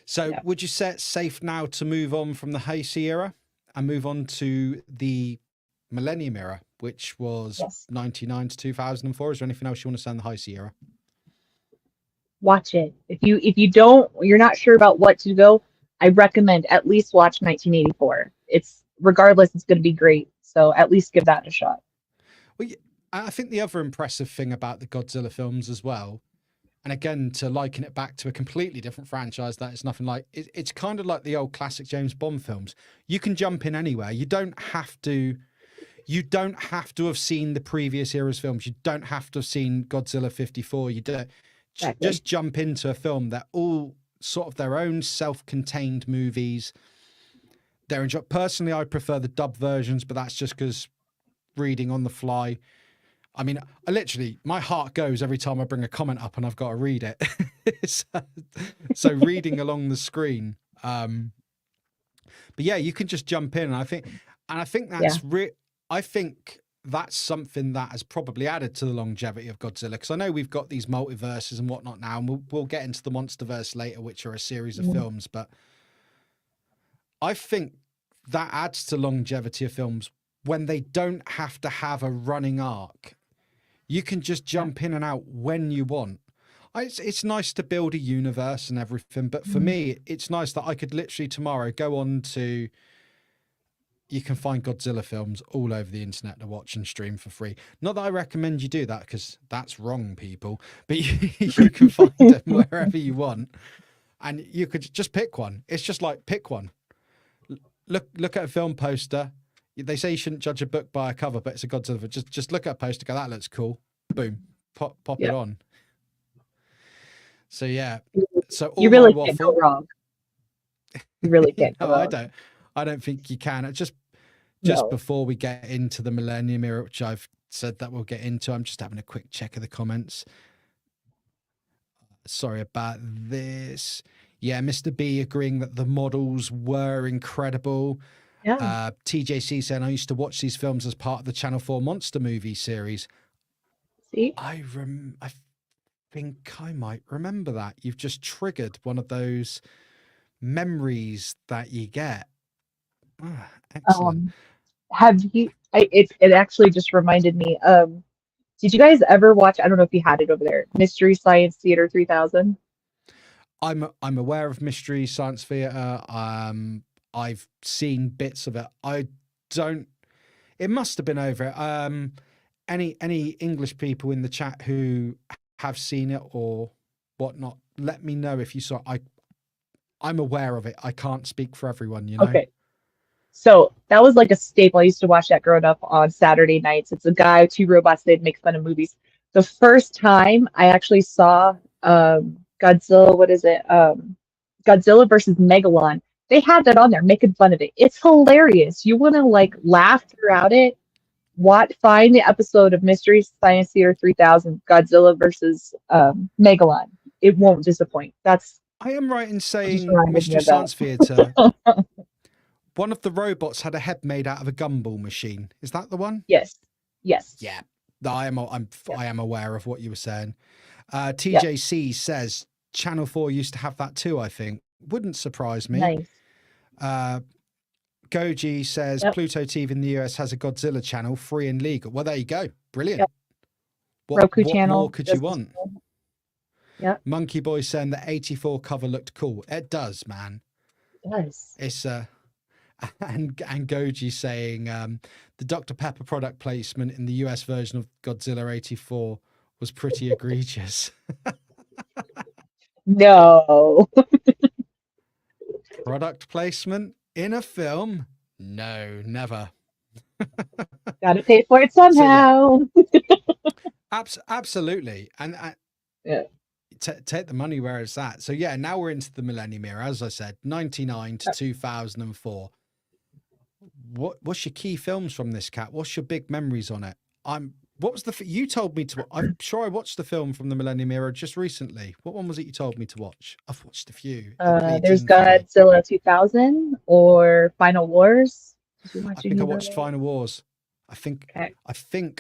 So would you say it's safe now to move on from the Heisei era and move on to the Millennium era, which was 99 to 2004? Is there anything else you want to say on the Heisei era? Watch it. If you're not sure about what to go, I recommend at least watch 1984. It's going to be great. So at least give that a shot. Well, I think the other impressive thing about the Godzilla films as well, and again, to liken it back to a completely different franchise that is nothing like, it's kind of like the old classic James Bond films. You can jump in anywhere. You don't have to have seen the previous era's films. You don't have to have seen Godzilla 54. You don't just jump into a film. They're all sort of their own self-contained movies. Personally, I prefer the dub versions, but that's just because reading on the fly. I mean, my heart goes every time I bring a comment up and I've got to read it. so reading along the screen. But yeah, you can just jump in. And I think that's I think that's something that has probably added to the longevity of Godzilla. Because I know we've got these multiverses and whatnot now, and we'll get into the MonsterVerse later, which are a series of films. But I think that adds to longevity of films when they don't have to have a running arc. You can just jump in and out when you want. It's nice to build a universe and everything, but for me, it's nice that I could literally tomorrow go on to... You can find Godzilla films all over the internet to watch and stream for free. Not that I recommend you do that, because that's wrong, people. But you can find them wherever you want, and you could just pick one. It's just like, pick one. Look at a film poster. They say you shouldn't judge a book by a cover, but it's a Godzilla. Just look at a poster, go, that looks cool. Boom, pop it on. So yeah. So all you really my can't waffle, go wrong. You really can't go no, wrong. I don't think you can. Just No. before we get into the Millennium Era, which I've said that we'll get into, I'm just having a quick check of the comments. Sorry about this. Yeah, Mr. B agreeing that the models were incredible. Yeah. TJC saying, I used to watch these films as part of the Channel 4 monster movie series. See? I think I might remember that. You've just triggered one of those memories that you get. Excellent. Have you? It actually just reminded me. Did you guys ever watch? I don't know if you had it over there. Mystery Science Theater 3000. I'm aware of Mystery Science Theater. I've seen bits of it. I don't. It must have been over it. Any English people in the chat who have seen it or whatnot, let me know if you saw. I'm aware of it. I can't speak for everyone, you know. Okay. So that was like a staple. I used to watch that growing up on Saturday nights. It's a guy, two robots, they'd make fun of movies. The first time I actually saw Godzilla, what is it? Godzilla versus Megalon. They had that on there, making fun of it. It's hilarious. You want to like laugh throughout it. Find the episode of Mystery Science Theater 3000, Godzilla versus Megalon. It won't disappoint. I am right in saying reminded me Mystery of that. Science Theater. One of the robots had a head made out of a gumball machine. Is that the one? Yes. Yes. Yeah. I am aware of what you were saying. TJC says Channel 4 used to have that too, I think. Wouldn't surprise me. Nice. Goji says Pluto TV in the US has a Godzilla channel, free and legal. Well, there you go. Brilliant. Yep. What channel. more could you want? Yeah. Monkey Boy saying the 84 cover looked cool. It does, man. It does. It's and Goji saying the Dr. Pepper product placement in the US version of Godzilla 84 was pretty egregious. No. Product placement in a film? No, never. Gotta pay for it somehow. So, yeah. Absolutely. And take the money where it's at. So yeah, now we're into the Millennium Era, as I said, 99 to 2004. What's your key films from this, Kat? What's your big memories on it? What was you told me to? I'm sure I watched the film from the Millennium Era just recently. What one was it you told me to watch? I've watched a few. There's Godzilla 2000 or Final Wars. I think I watched Final Wars. I think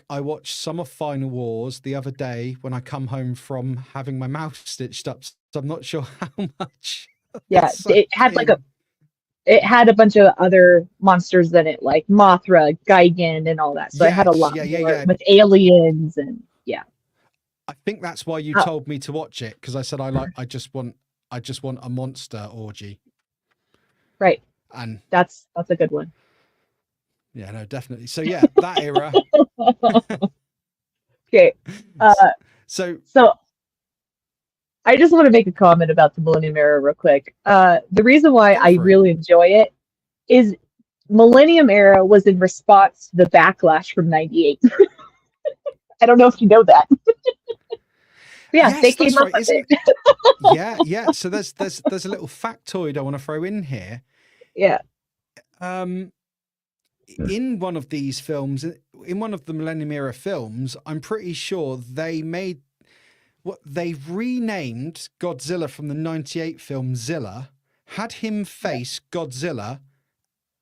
I watched some of Final Wars the other day when I come home from having my mouth stitched up. So I'm not sure how much. Yeah, it had a bunch of other monsters in it, like Mothra, Gigan, and all that. So it had a lot more with aliens and I think that's why you told me to watch it, because I said I just want a monster orgy. Right. And that's a good one. Yeah, no, definitely. So yeah, that era. Okay. So I just want to make a comment about the Millennium Era real quick. The reason why I really enjoy it is Millennium Era was in response to the backlash from '98. I don't know if you know that. Yes, they came up with it. Yeah. So there's a little factoid I want to throw in here. Yeah. In one of these films, in one of the Millennium Era films, I'm pretty sure they renamed Godzilla from the '98 film Zilla, had him face Godzilla,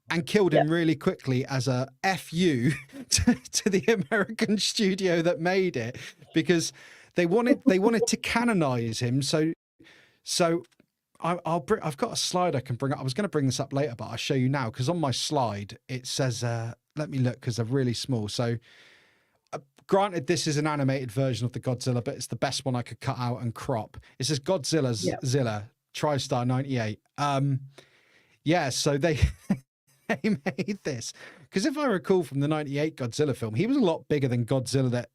and killed him really quickly as a FU to the American studio that made it, because they wanted to canonize him. So I've got a slide I can bring up. I was going to bring this up later, but I'll show you now, because on my slide it says, let me look, because they're really small. So granted, this is an animated version of the Godzilla, but it's the best one I could cut out and crop. It says Godzilla's Zilla TriStar 98. Yeah, so they made this, because if I recall from the 98 Godzilla film, he was a lot bigger than Godzilla.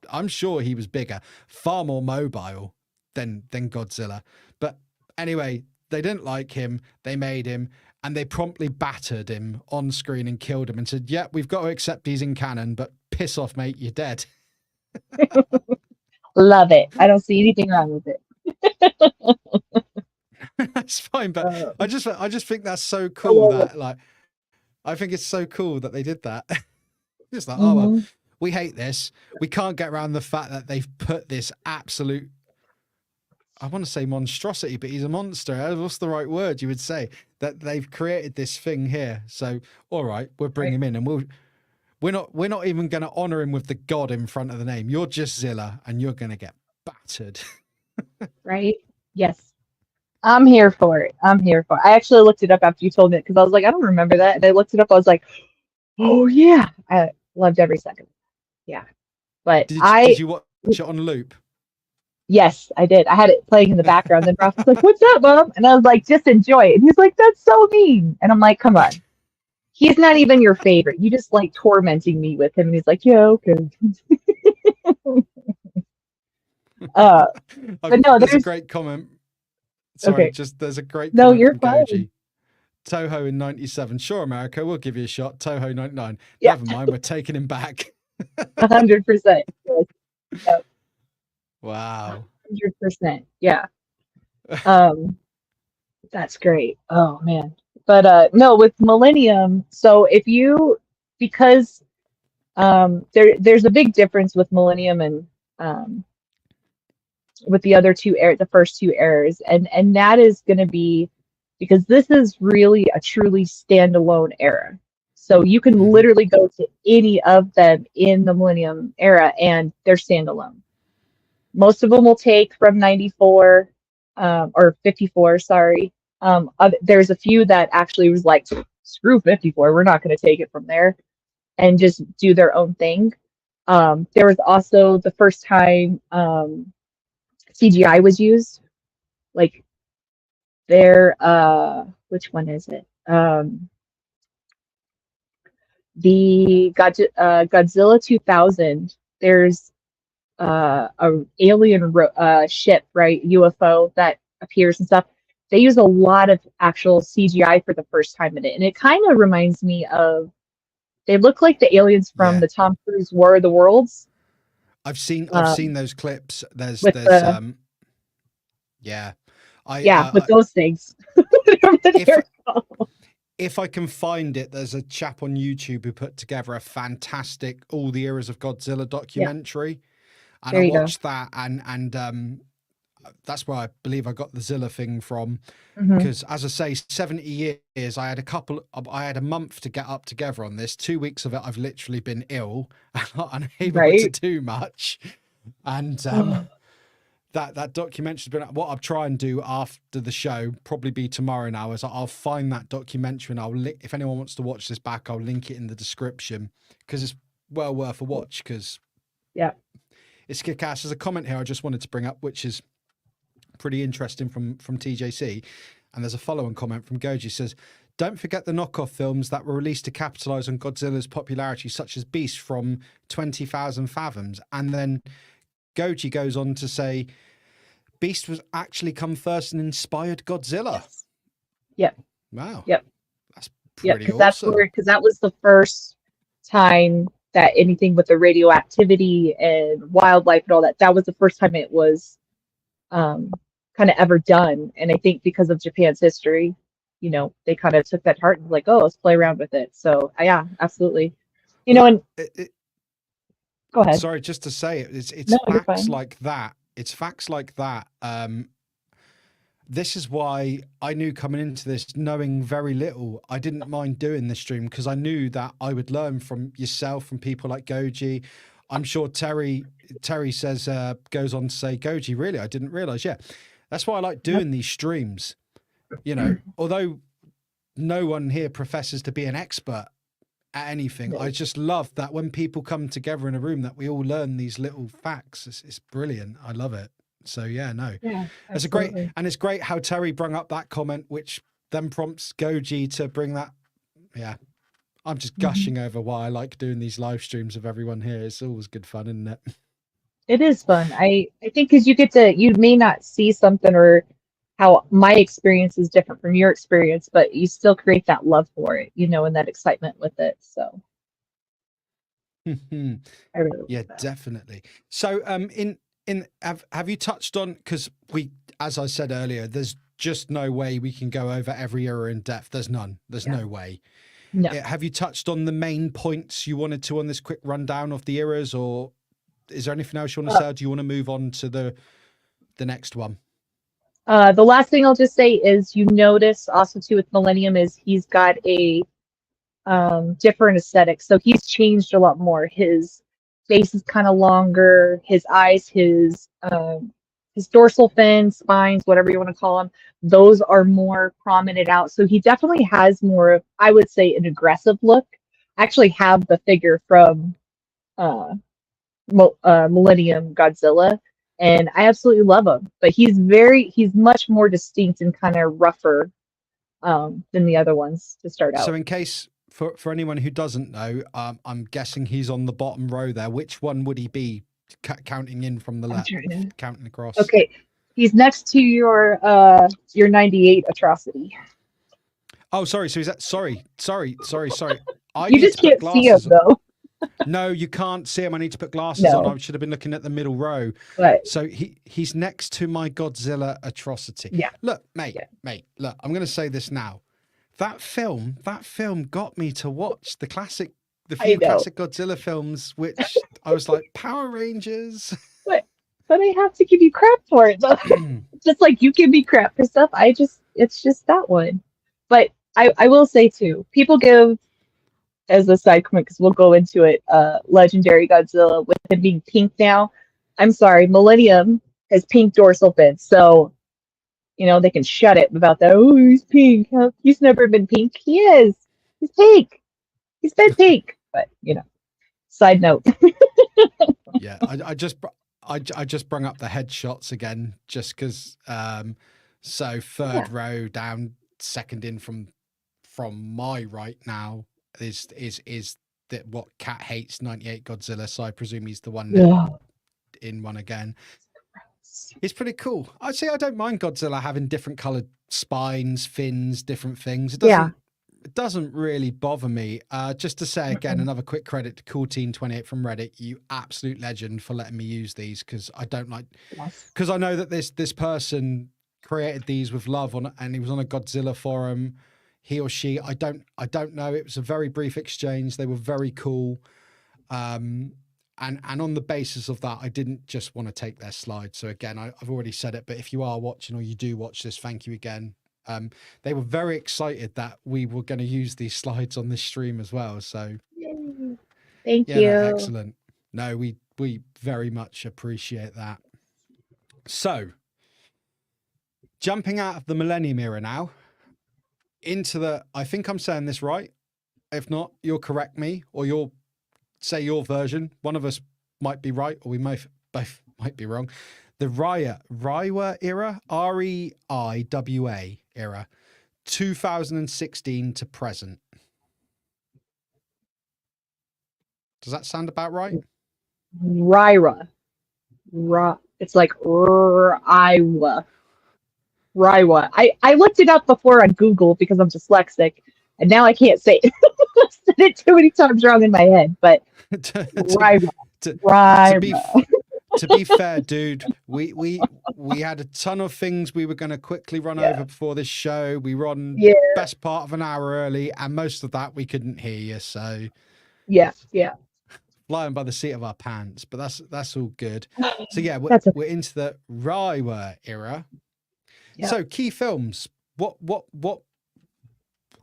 I'm sure he was bigger, far more mobile than Godzilla. But anyway, they didn't like him. They made him, and they promptly battered him on screen and killed him and said, yeah, we've got to accept he's in canon, but piss off, mate, you're dead. Love it. I don't see anything wrong with it. That's fine, but I just think that's so cool that, like, I think it's so cool that they did that. Just like, oh, well, we hate this. We can't get around the fact that they've put this absolute, I want to say monstrosity, but he's a monster. What's the right word you would say? That they've created this thing here. So, all right, we'll bring him in, and we're not even going to honor him with the God in front of the name. You're just Zilla, and you're going to get battered. Right? Yes. I'm here for it. I actually looked it up after you told me it, because I was like, I don't remember that. And I looked it up. I was like, oh yeah. I loved every second. Yeah. But did you watch it on loop? Yes, I did. I had it playing in the background. And Ralph was like, what's up, Mom? And I was like, just enjoy it. And he's like, that's so mean. And I'm like, come on. He's not even your favorite. You just like tormenting me with him. And he's like, yeah, okay. But no, there's a great comment. Sorry, there's a great comment from Goji. Toho in 97. Sure, America, we'll give you a shot. Toho 99. Yeah. Never mind, we're taking him back. 100%. Yep. Wow. 100%. Yeah. That's great. Oh man. But no, with Millennium, so because there's a big difference with Millennium and with the other the first two eras, and that is going to be because this is really a truly standalone era. So you can literally go to any of them in the Millennium era and they're standalone. Most of them will take from 94 or 54, sorry. There's a few that actually was like, screw 54, we're not going to take it from there, and just do their own thing. There was also the first time CGI was used, like which one is it? The Godzilla 2000, there's a alien ship, right? UFO that appears and stuff. They use a lot of actual CGI for the first time in it. And it kind of reminds me of, they look like the aliens from the Tom Cruise War of the Worlds. I've seen those clips. There's with those things. If I can find it, there's a chap on YouTube who put together a fantastic All the Eras of Godzilla documentary. And I watched that, and that's where I believe I got the Zilla thing from. Because as I say, 70 years, I had a month to get up together on this. 2 weeks of it, I've literally been ill and not unable to do much. And that documentary's been, what I'll try and do after the show, probably be tomorrow now, is I'll find that documentary and if anyone wants to watch this back, I'll link it in the description, because it's well worth a watch, because it's kick-ass. There's a comment here I just wanted to bring up, which is pretty interesting from TJC. And there's a follow-on comment from Goji. Says, don't forget the knockoff films that were released to capitalize on Godzilla's popularity, such as Beast from 20,000 Fathoms. And then Goji goes on to say, Beast was actually come first and inspired Godzilla. Yes. Yep. Wow. Yep. That's pretty awesome. Because that was the first time that anything with the radioactivity and wildlife and all that was the first time it was kind of ever done. And I think because of Japan's history, they kind of took that to heart and was like, oh, let's play around with it. So yeah, absolutely. And go ahead. Sorry, just to say it's facts like that. It's facts like that this is why I knew coming into this, knowing very little, I didn't mind doing this stream because I knew that I would learn from yourself, from people like Goji. I'm sure Terry says, goes on to say, Goji, really? I didn't realize. Yeah, that's why I like doing these streams. You know, although no one here professes to be an expert at anything, I just love that when people come together in a room that we all learn these little facts. It's brilliant. I love it. So yeah, no, it's a great, and it's great how Terry brung up that comment, which then prompts Goji to bring that. Yeah, I'm just gushing over why I like doing these live streams of everyone here. It's always good fun, isn't it? It is fun. I think because you may not see something, or how my experience is different from your experience, but you still create that love for it, you know, and that excitement with it. So I really yeah, definitely. So have you touched on, because as I said earlier, there's just no way we can go over every era in depth. There's no way. No. Have you touched on the main points you wanted to on this quick rundown of the eras, or is there anything else you want to say, or do you want to move on to the next one? The last thing I'll just say is, you notice also too with Millennium is he's got a different aesthetic. So he's changed a lot more. His face is kind of longer, his eyes, his dorsal fin, spines, whatever you want to call them, those are more prominent out. So he definitely has more of, I would say, an aggressive look. I actually have the figure from Millennium Godzilla, and I absolutely love him. But he's much more distinct and kind of rougher than the other ones to start out. So in case, for anyone who doesn't know, I'm guessing he's on the bottom row there. Which one would he be counting in from the left, counting across? Okay, he's next to your 98 atrocity. Oh, sorry. So is that sorry. You just can't see him though. No, you can't see him. I need to put glasses on. I should have been looking at the middle row. Right. So he's next to my Godzilla atrocity. Yeah. Look, mate, look, I'm going to say this now. That film got me to watch the classic Godzilla films, which I was like, Power Rangers. But I have to give you crap for it, though. Just like you give me crap for stuff. It's just that one. But I will say too, people give, as a side comment, because we'll go into it, Legendary Godzilla with him being pink now. I'm sorry, Millennium has pink dorsal fins, so you know they can shut it about that. Oh, he's pink. He's never been pink. He is. He's pink. He's been pink. But you know, side note. Yeah, I just brung up the headshots again, just because. So third row down, second in from my right now is that what Kat hates, 98 Godzilla. So I presume he's the one in one again. It's pretty cool. I'd say I don't mind Godzilla having different colored spines, fins, different things. It doesn't really bother me. Just to say again, another quick credit to Cool-Teen28 from Reddit. You absolute legend for letting me use these, because I don't like, because I know that this person created these with love on, and he was on a Godzilla forum. He or she, I don't know. It was a very brief exchange. They were very cool. And on the basis of that, I didn't just want to take their slide. So again, I've already said it, but if you are watching or you do watch this, thank you again. They were very excited that we were going to use these slides on this stream as well. So thank you. No, excellent. No, we very much appreciate that. So jumping out of the Millennium era now into the, I think I'm saying this right. If not, you'll correct me, or you'll say your version. One of us might be right, or we both might be wrong. The Reiwa era, REIWA era, 2016 to present. Does that sound about right? Ryra. It's like Iowa. Reiwa. I looked it up before on Google because I'm dyslexic, and now I can't say it. I've said it too many times wrong in my head, but Reiwa. To be fair, dude, we had a ton of things we were going to quickly run over before this show. We were on best part of an hour early, and most of that we couldn't hear you. So yeah, flying by the seat of our pants, but that's all good. So yeah, we're into the Reiwa era. So key films. What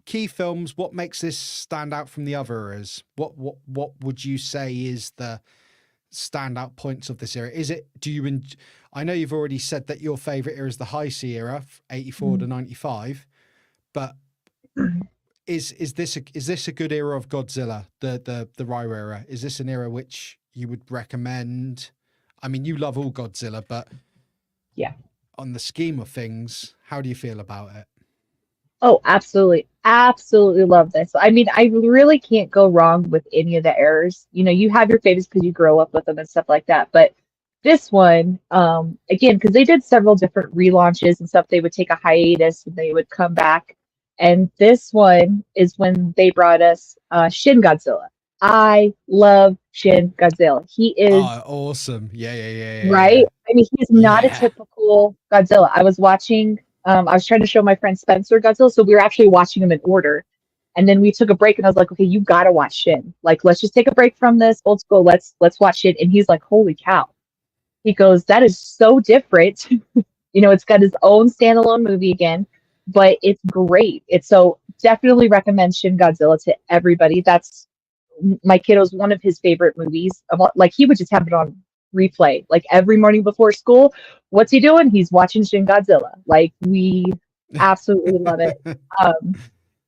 key films? What makes this stand out from the other eras? What would you say is the standout points of this era? Is it? I know you've already said that your favorite era is the high C era, 84 to 95, but is this a good era of Godzilla? The Raiwa era. Is this an era which you would recommend? I mean, you love all Godzilla, but on the scheme of things, how do you feel about it? Oh, absolutely. Absolutely love this. I mean, I really can't go wrong with any of the errors. You know, you have your favorites because you grow up with them and stuff like that. But this one, again, because they did several different relaunches and stuff, they would take a hiatus and they would come back. And this one is when they brought us Shin Godzilla. I love Shin Godzilla. He is awesome. Yeah. right. I mean, he's not a typical Godzilla. I was watching. I was trying to show my friend Spencer Godzilla, so we were actually watching them in order. And then we took a break, and I was like, "Okay, you gotta watch Shin. Like, let's just take a break from this old school. Let's watch Shin." And he's like, "Holy cow!" He goes, "That is so different." You know, it's got his own standalone movie again, but it's great. It's so definitely recommend Shin Godzilla to everybody. That's my kiddo's one of his favorite movies. Like he would just have it on replay like every morning before school. What's he doing? He's watching Shin Godzilla. Like we absolutely love it.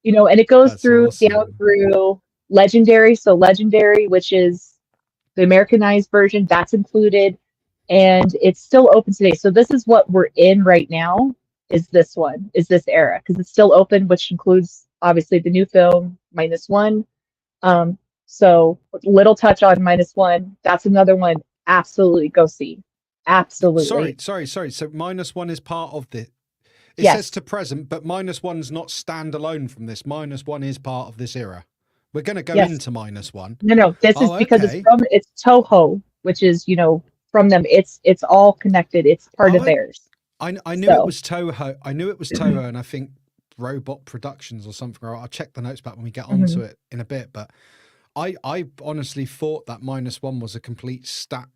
You know, and it goes down through Legendary. So Legendary, which is the Americanized version, that's included, and it's still open today. So this is what we're in right now. Is this era, because it's still open, which includes obviously the new film -1. So little touch on -1. That's another one. Absolutely go see. Absolutely. Sorry. So -1 is part of the. It says to present, but -1's not standalone from this. -1 is part of this era. We're going to go into -1. No. This is because it's Toho, which is, you know, from them. It's all connected. It's part of theirs. I knew it was Toho. I knew it was Toho, and I think Robot Productions or something. I'll check the notes back when we get onto it in a bit. But I honestly thought that -1 was a complete stat.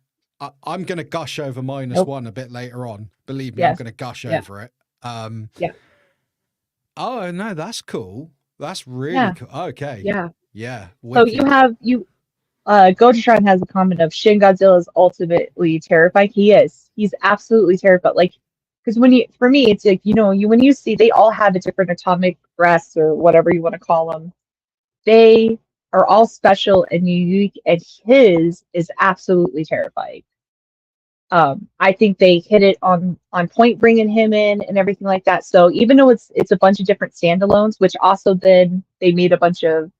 I'm going to gush over -1 a bit later on. Believe me, I'm going to gush over it. Oh no, that's cool. That's really cool. Okay. Yeah. Wicked. So Gojitron has a comment of Shin Godzilla is ultimately terrifying. He's absolutely terrified. Like, because for me, it's like, you know, when you see, they all have a different atomic breasts or whatever you want to call them. They are all special and unique, and his is absolutely terrifying. I think they hit it on point, bringing him in and everything like that. So even though it's a bunch of different standalones, which also then they made a bunch of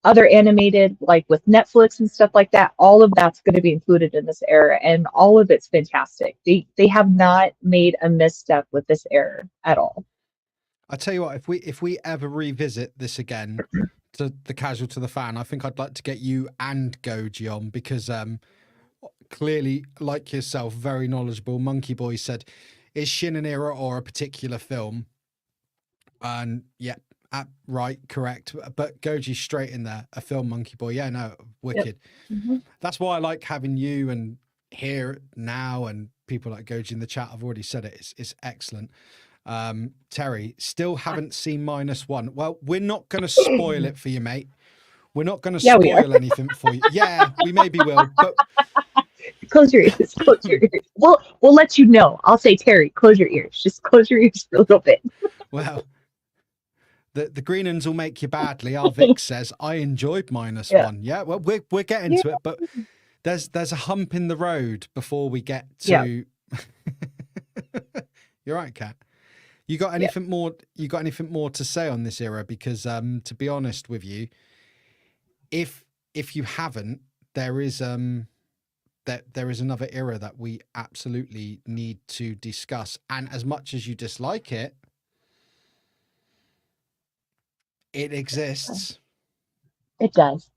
other animated, like with Netflix and stuff like that, all of that's going to be included in this era, and all of it's fantastic. They have not made a misstep with this era at all. I tell you what, if we ever revisit this again, to the casual to the fan, I think I'd like to get you and Goji on, because clearly, like yourself, very knowledgeable. Monkey Boy said, is Shin an era or a particular film? And right, correct. But Goji's straight in there, a film, Monkey Boy. Yeah, no, wicked. Yep. That's why I like having you and here now, and people like Goji in the chat. I've already said it. It's excellent. Terry, still haven't seen -1. Well, we're not going to spoil it for you, mate. We're not going to spoil anything for you. Yeah, we maybe will, but close your ears. Close your ears. We'll let you know. I'll say, Terry, close your ears. Just close your ears for a little bit. Well, the green uns will make you badly. Our Vic says, I enjoyed -1. Yeah, well, we're getting to it, but there's a hump in the road before we get to. You're right, Kat. You got anything more? You got anything more to say on this era? Because to be honest with you, if you haven't, there is another era that we absolutely need to discuss. And as much as you dislike it, it exists. It does.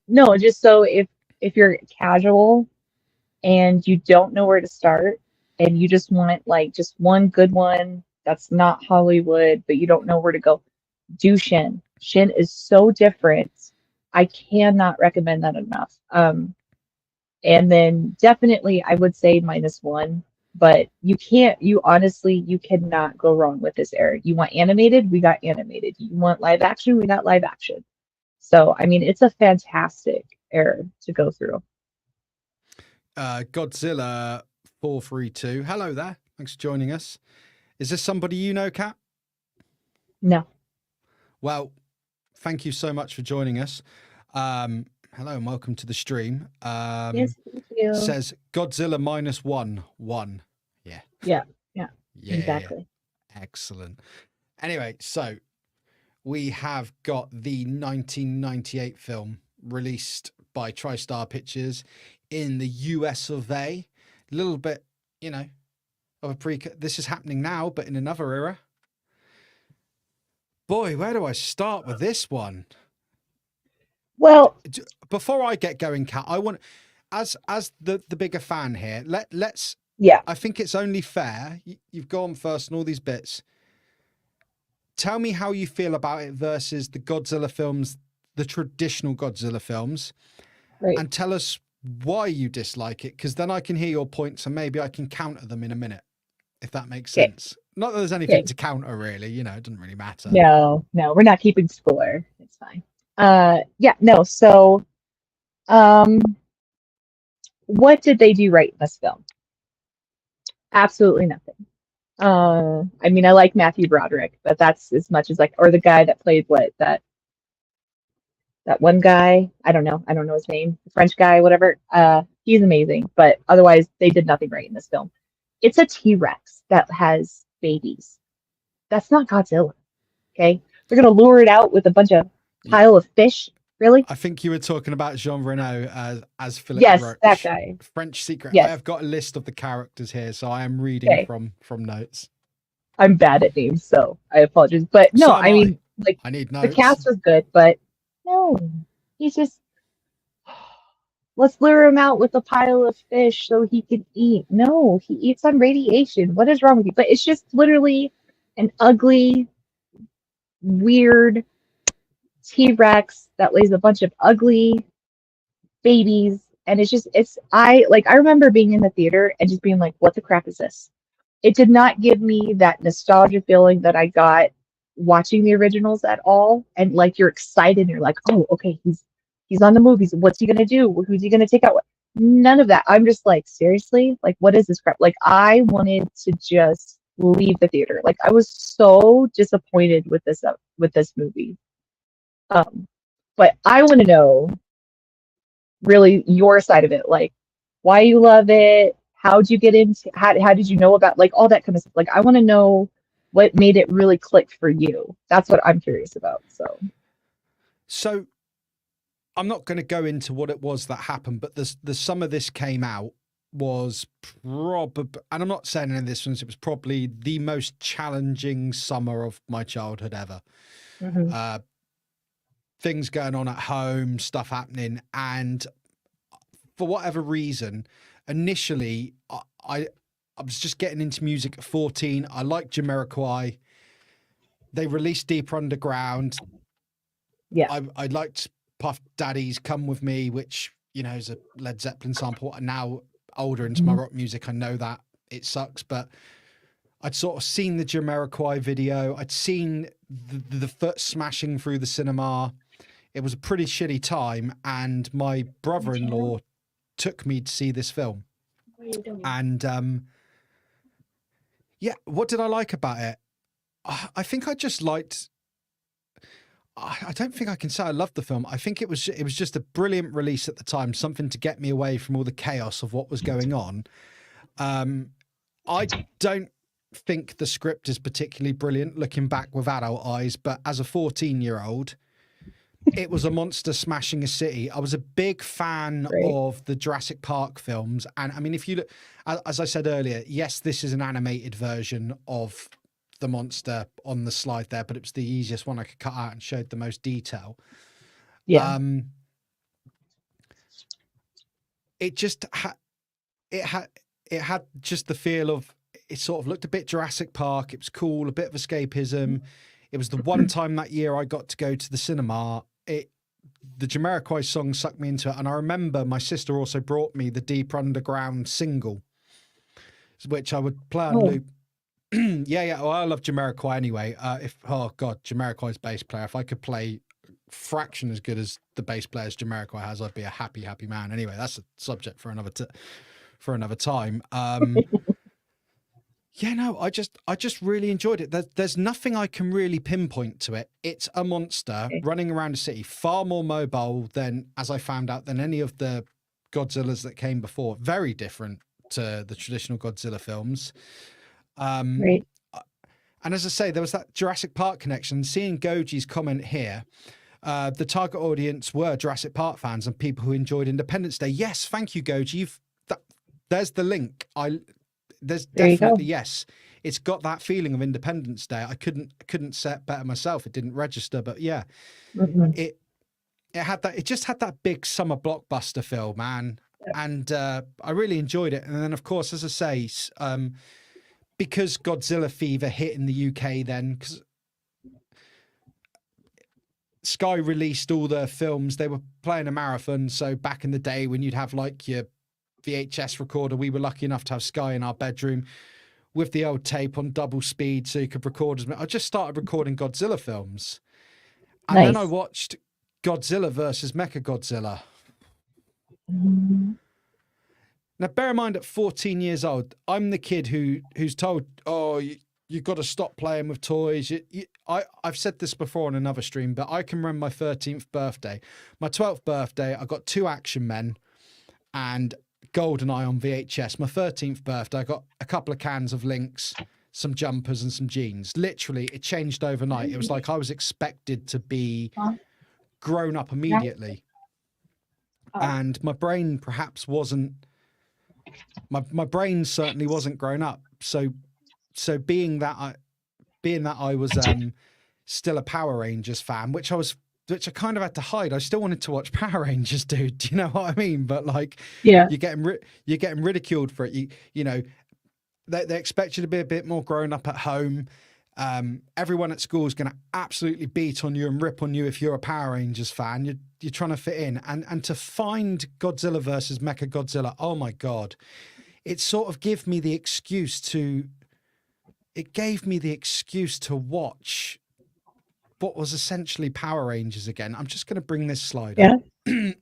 No, just so if you're casual and you don't know where to start, and you just want like just one good one that's not Hollywood, but you don't know where to go, do Shin. Shin is so different. I cannot recommend that enough. And then definitely I would say -1. But you cannot go wrong with this era. You want animated, we got animated. You want live action, we got live action. So, I mean, it's a fantastic era to go through. Godzilla 432. Hello there. Thanks for joining us. Is this somebody you know, Kat? No. Well, thank you so much for joining us. Hello and welcome to the stream. Yes, thank you. Says Godzilla -1. Yeah. Yeah, Yeah. exactly. Excellent. Anyway, so we have got the 1998 film released by TriStar Pictures in the US of A. A little bit, of a this is happening now, but in another era. Boy, where do I start with this one? Well, before I get going, Kat, I want, as the bigger fan here, let's. Yeah. I think it's only fair. You've gone first and all these bits. Tell me how you feel about it versus the Godzilla films, the traditional Godzilla films, right. And tell us why you dislike it, because then I can hear your points and maybe I can counter them in a minute, if that makes sense. Not that there's anything to counter, really. It doesn't really matter. No, we're not keeping score. It's fine. Yeah, no. So, what did they do right in this film? Absolutely nothing. I mean, I like Matthew Broderick, but that's as much as or the guy that played that one guy. I don't know his name. The French guy, whatever. He's amazing, but otherwise they did nothing right in this film. It's a T-Rex that has babies. That's not Godzilla. Okay, they're gonna lure it out with a bunch of pile of fish. Really? I think you were talking about Jean Reno as Philip Yes, Roach. that guy. French Secret. Yes. I have got a list of the characters here, so I am reading from notes. I'm bad at names, so I apologize. But no, I mean, I need notes. The cast was good, but no, he's just, let's lure him out with a pile of fish so he can eat. No, he eats on radiation. What is wrong with you? But it's just literally an ugly, weird T-Rex that lays a bunch of ugly babies. And I remember being in the theater and just being like, what the crap is this? It did not give me that nostalgia feeling that I got watching the originals at all. And you're excited and you're like, oh, okay, he's on the movies. What's he gonna do? Who's he gonna take out? None of that. I'm just like, seriously? What is this crap? I wanted to just leave the theater. I was so disappointed with this movie. But I want to know really your side of it, why you love it, how'd you get into, how did you know about all that kind of stuff. I want to know what made it really click for you. That's what I'm curious about. So I'm not going to go into what it was that happened, but the summer this came out was probably, and I'm not saying any of this since it was probably the most challenging summer of my childhood ever. Mm-hmm. Things going on at home, stuff happening, and for whatever reason, initially I was just getting into music at 14. I liked Jamiroquai. They released Deeper Underground. Yeah, I liked Puff Daddy's Come With Me, which is a Led Zeppelin sample. And now older into my rock music, I know that it sucks, but I'd sort of seen the Jamiroquai video. I'd seen the foot smashing through the cinema. It was a pretty shitty time, and my brother-in-law took me to see this film. And yeah, what did I like about it? I think I just liked. I don't think I can say I loved the film. I think it was just a brilliant release at the time, something to get me away from all the chaos of what was going on. I don't think the script is particularly brilliant looking back with adult eyes, but as a 14-year-old, it was a monster smashing a city. I was a big fan of the Jurassic Park films. And I mean, if you look, as I said earlier, yes, this is an animated version of the monster on the slide there, but it was the easiest one I could cut out and showed the most detail. Yeah. It just it had just the feel of, it sort of looked a bit Jurassic Park. It was cool, a bit of escapism. It was the one time that year I got to go to the cinema. The Jamiroquai song sucked me into it. And I remember my sister also brought me the Deep Underground single. which I would play on Oh, loop. Yeah. Well, I love Jamiroquai anyway. Jamiroquai's bass player. If I could play fraction as good as the bass players Jamiroquai has, I'd be a happy man. Anyway, that's a subject for another time. Yeah, no, I just really enjoyed it. There's nothing I can really pinpoint to it. It's a monster okay. running around a city, far more mobile than, as I found out, than any of the Godzillas that came before. Very different to the traditional Godzilla films. Right. And as I say, there was that Jurassic Park connection. Seeing Goji's comment here, the target audience were Jurassic Park fans and people who enjoyed Independence Day. Yes, thank you, Goji. There's the link. There's There you go. definitely, yes, it's got that feeling of Independence Day. I couldn't say it better myself. It didn't register, but yeah, it had that. It just had that big summer blockbuster feel, man. Yep. And I really enjoyed it. And then, of course, as I say, because Godzilla fever hit in the UK, then because Sky released all the films, they were playing a marathon. So back in the day, when you'd have like your VHS recorder, we were lucky enough to have Sky in our bedroom with the old tape on double speed so you could record as many. I just started recording Godzilla films, and then I watched Godzilla versus Mechagodzilla. Now bear in mind, at 14 years old, I'm the kid who's told, oh, you've got to stop playing with toys. I've said this before on another stream, but I can remember my 13th birthday. My 12th birthday, I got 2 Action Men and GoldenEye on VHS. My 13th birthday, I got a couple of cans of Lynx, some jumpers and some jeans. Literally, it changed overnight. It was like I was expected to be grown up immediately. And my brain perhaps wasn't, my brain certainly wasn't grown up. So being that I was still a Power Rangers fan, which I kind of had to hide. I still wanted to watch Power Rangers, dude. Do you know what I mean? But like, Yeah. you're getting ridiculed for it. You know, they expect you to be a bit more grown up at home. Everyone at school is going to absolutely beat on you and rip on you if you're a Power Rangers fan. You're trying to fit in, and to find Godzilla versus Mechagodzilla, oh my god, it sort of gave me the excuse to watch what was essentially Power Rangers again. I'm just going to bring this slide up.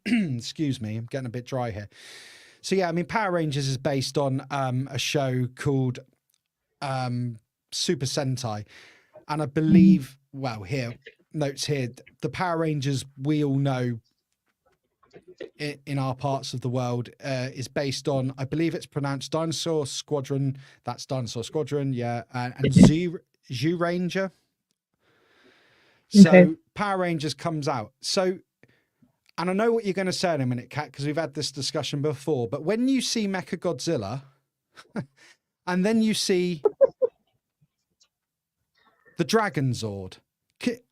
Excuse me, I'm getting a bit dry here. So yeah, I mean, Power Rangers is based on a show called Super Sentai, and I believe, well, here notes here, the Power Rangers we all know in our parts of the world is based on, I believe it's pronounced Dinosaur Squadron. That's Dinosaur Squadron, yeah, and Zoo Ranger. So Okay. Power Rangers comes out. So, and I know what you're going to say in a minute, Kat, because we've had this discussion before, but when you see Mechagodzilla and then you see the Dragon Zord,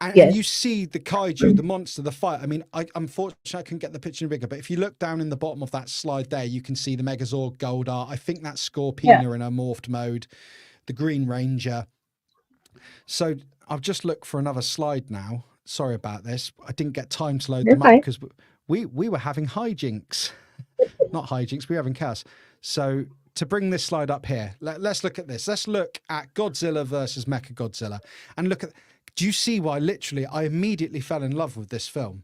and you see the kaiju, the monster, the fight. I mean, unfortunately, I couldn't get the picture bigger, but if you look down in the bottom of that slide there, you can see the Megazord, Goldar. I think that's Scorpina in a morphed mode, the Green Ranger. So I've just looked for another slide now. Sorry about this. I didn't get time to load them up because we were having hijinks. Not hijinks, we were having chaos. So to bring this slide up here, let's look at this. Let's look at Godzilla versus Mechagodzilla and look at, do you see why literally I immediately fell in love with this film?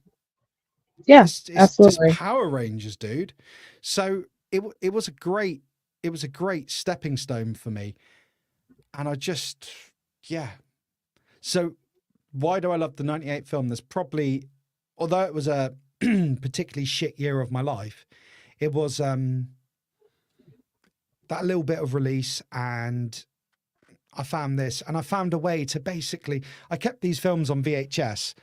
Yeah, it's absolutely. Just Power Rangers, dude. So it was a great stepping stone for me. And I just, yeah. So why do I love the 98 film? There's probably, although it was a particularly shit year of my life, it was that little bit of release, and I found this, and I found a way to basically, I kept these films on VHS,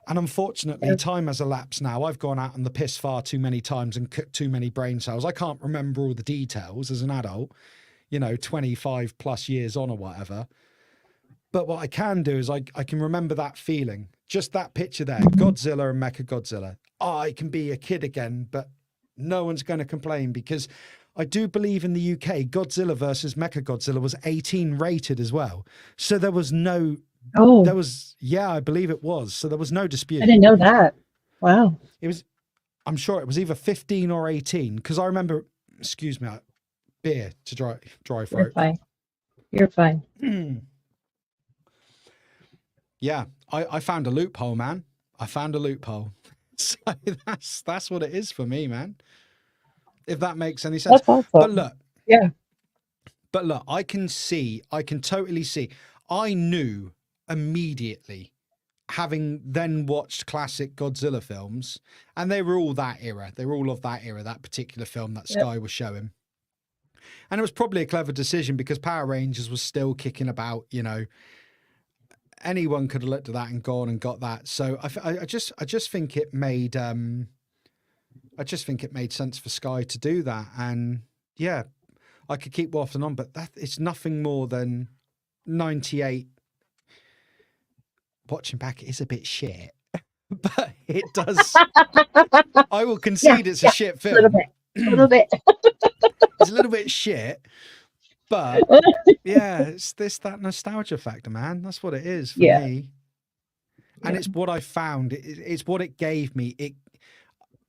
and unfortunately time has elapsed now. I've gone out on the piss far too many times and cooked too many brain cells. I can't remember all the details as an adult, 25 plus years on or whatever. But what I can do is I can remember that feeling, just that picture there, Godzilla and Mechagodzilla. I can be a kid again, but no one's going to complain because I do believe in the UK, Godzilla versus Mechagodzilla was 18 rated as well. So there was no, I believe it was. So there was no dispute. I didn't know that. Wow. I'm sure it was either 15 or 18 because I remember, excuse me, beer to dry You're throat. fine. You're fine. Yeah, I found a loophole, man. I found a loophole. So that's what it is for me, man. If that makes any sense. That's awesome. But look, Yeah. But look, I can totally see. I knew immediately, having then watched classic Godzilla films, and they were all that era. They were all of that era, that particular film that Sky was showing. And it was probably a clever decision because Power Rangers was still kicking about, you know. Anyone could have looked at that and gone and got that. So I just think it made sense for Sky to do that. And yeah, I could keep wafting on, but it's nothing more than 98. Watching back, it is a bit shit, but it does. I will concede it's a shit film. A little bit. It's a little bit shit, but yeah, it's that nostalgia factor, man. That's what it is for me. And it's what I found. It's what it gave me.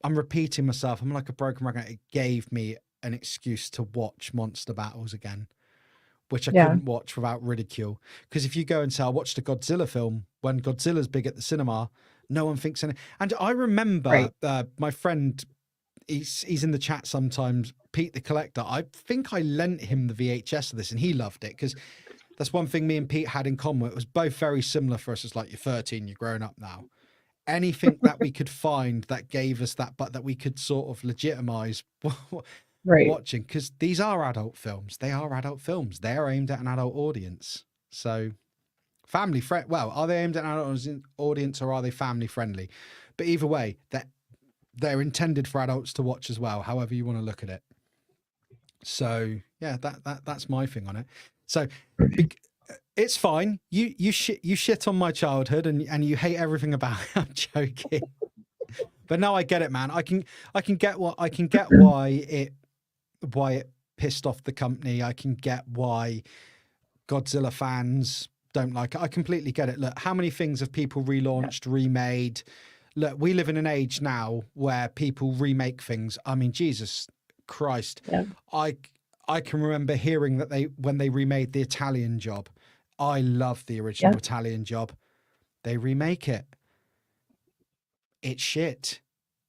I'm repeating myself. I'm like a broken record. It gave me an excuse to watch monster battles again, which I couldn't watch without ridicule. Because if you go and say, I watched a Godzilla film when Godzilla's big at the cinema, no one thinks anything. And I remember my friend, he's in the chat sometimes, Pete the Collector. I think I lent him the VHS of this and he loved it because that's one thing me and Pete had in common. It was both very similar for us. It's like, you're 13, you're grown up now. Anything that we could find that gave us that, but that we could sort of legitimize watching, because these are adult films. They are adult films. They are aimed at an adult audience. So family friend. Well, are they aimed at an adult audience or are they family friendly? But either way, they're intended for adults to watch as well, however you want to look at it. So yeah, that's my thing on it. So it's fine. You shit on my childhood and you hate everything about it. I'm joking. But no, I get it, man. I can get why it pissed off the company. I can get why Godzilla fans don't like it. I completely get it. Look, how many things have people relaunched, remade? Look, we live in an age now where people remake things. I mean, Jesus Christ. Yeah. I can remember hearing that when they remade The Italian Job. I love the original Italian Job. They remake it. It's shit.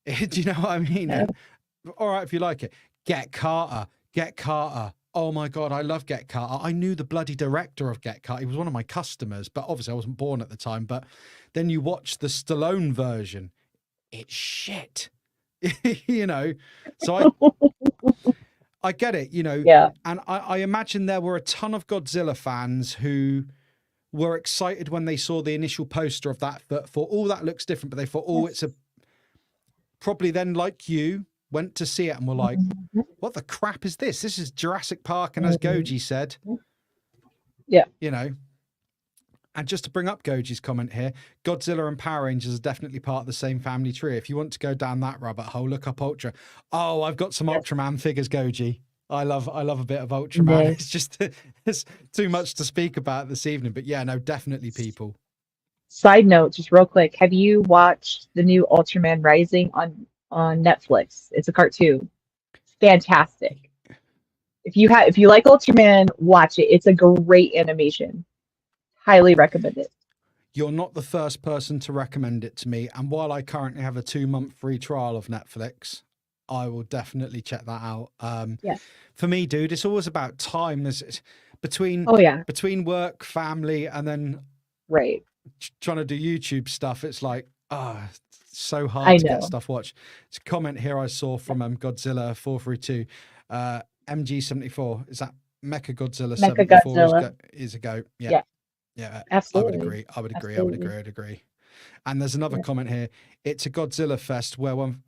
Do you know what I mean? Yeah. All right, if you like it. Get Carter. Oh my God, I love Get Carter. I knew the bloody director of Get Carter. He was one of my customers, but obviously I wasn't born at the time. But then you watch the Stallone version. It's shit. You know? So I get it, you know. Yeah. And I imagine there were a ton of Godzilla fans who were excited when they saw the initial poster of that, but for all that looks different, but they thought, oh, it's probably then like you went to see it and were like, what the crap is this? This is Jurassic Park. And as Goji said, you know, and just to bring up Goji's comment here, Godzilla and Power Rangers are definitely part of the same family tree. If you want to go down that rabbit hole, look up Ultra. Oh, I've got some Ultraman figures, Goji. I love a bit of Ultraman. Yeah. It's just, it's too much to speak about this evening, but yeah, no, definitely people. Side note, just real quick. Have you watched the new Ultraman Rising on Netflix? It's a cartoon. It's fantastic. If you like Ultraman, watch it. It's a great animation. Highly recommend it. You're not the first person to recommend it to me. And while I currently have a 2-month free trial of Netflix, I will definitely check that out. For me, dude, it's always about time. There's between work, family, and then trying to do YouTube stuff. It's like, so hard to get stuff watched. It's a comment here I saw from Godzilla 432, MG74. Is that Mecha Godzilla 74 is a goat? Yeah, absolutely. I would agree. And there's another comment here. It's a Godzilla fest where one.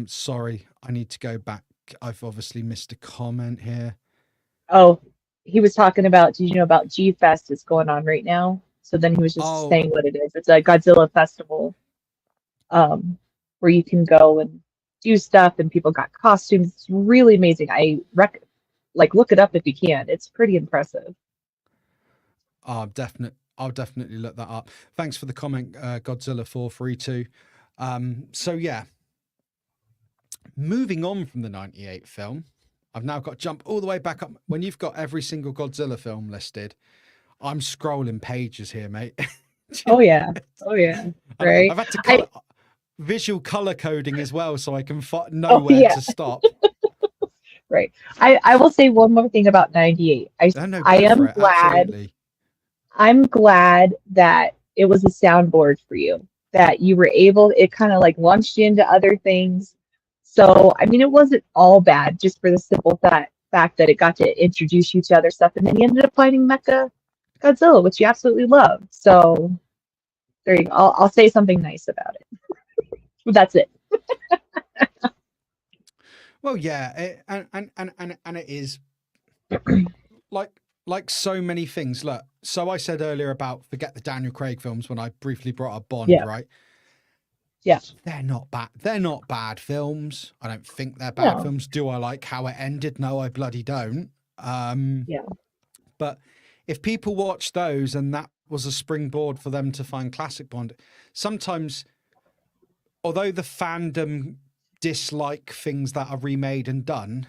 Sorry, I need to go back. I've obviously missed a comment here. Oh, he was talking about. Did you know about G Fest is going on right now? So then he was just saying what it is. It's a Godzilla festival, where you can go and do stuff, and people got costumes. It's really amazing. I look it up if you can. It's pretty impressive. I'll definitely look that up. Thanks for the comment, Godzilla 432. So yeah, moving on from the 98 film, I've now got to jump all the way back up. When you've got every single Godzilla film listed, I'm scrolling pages here, mate. Oh yeah. Oh yeah. Right. I've had to visual color coding as well, so I can know Oh where yeah. to stop. Right. I will say one more thing about 98. No, I go for am it. glad. Absolutely. I'm glad that it was a soundboard for you, that you were able, it kind of like launched you into other things. So, I mean, it wasn't all bad just for the simple fact that it got to introduce you to other stuff. And then you ended up finding Mecha Godzilla, which you absolutely love. So, there you go. I'll say something nice about it. That's it. Well, yeah, and it is like so many things. Look, so I said earlier about forget the Daniel Craig films when I briefly brought up Bond, Yeah. right? Yeah. They're not bad. They're not bad films. I don't think they're bad No. films. Do I like how it ended? No, I bloody don't. Yeah. But if people watch those and that was a springboard for them to find classic Bond, sometimes, although the fandom dislike things that are remade and done,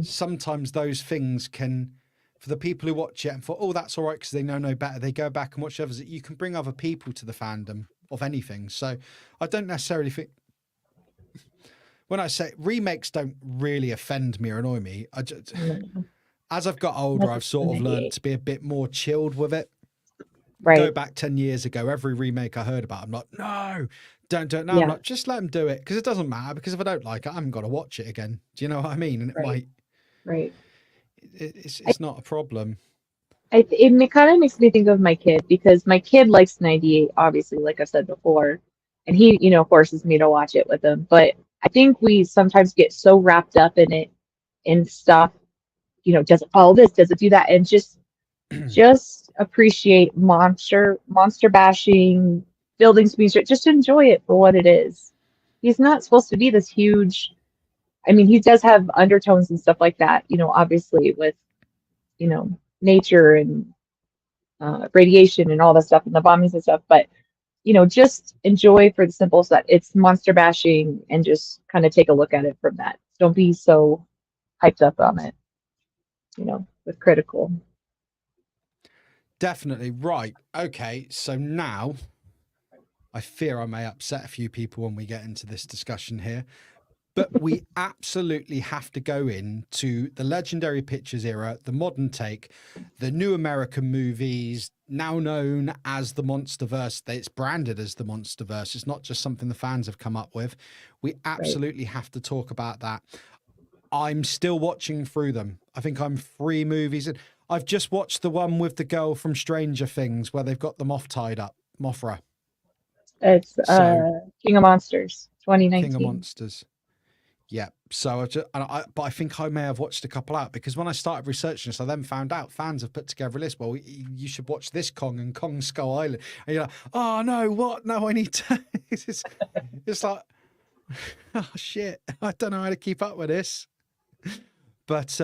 sometimes those things can, for the people who watch it and for, oh, that's all right because they know no better, they go back and watch others. You can bring other people to the fandom of anything. So I don't necessarily think, when I say remakes don't really offend me or annoy me, I just, as I've got older, I've sort of learned to be a bit more chilled with it. Right. Go back 10 years ago, every remake I heard about, I'm like, no, don't do it now. Yeah. I'm like, just let them do it because it doesn't matter, because if I don't like it, I haven't got to watch it again. Do you know what I mean? And it might, right. It's not a problem. It kind of makes me think of my kid, because my kid likes 98, obviously, like I've said before, and he, forces me to watch it with him. But I think we sometimes get so wrapped up in it and stuff, does it follow this, does it do that, and just appreciate monster bashing, buildings being just enjoy it for what it is. He's not supposed to be this huge. I mean, he does have undertones and stuff like that, obviously with, nature and radiation and all that stuff and the bombings and stuff. But, just enjoy for the simple stuff. It's monster bashing, and just kind of take a look at it from that. Don't be so hyped up on it, with critical. Definitely. Right. Okay. So now I fear I may upset a few people when we get into this discussion here, but we absolutely have to go into the Legendary Pictures era, the modern take, the new American movies, now known as the Monsterverse. It's branded as the Monsterverse. It's not just something the fans have come up with. We absolutely have to talk about that. I'm still watching through them. I think I'm 3 movies in. I've just watched the one with the girl from Stranger Things where they've got the moth tied up, Mothra. It's King of Monsters 2019. King of Monsters. Yeah. So but I think I may have watched a couple out, because when I started researching this, I then found out fans have put together a list. Well, you should watch this Kong and Kong Skull Island. And you're like, oh no, what? No, I need to. It's like, oh shit, I don't know how to keep up with this. But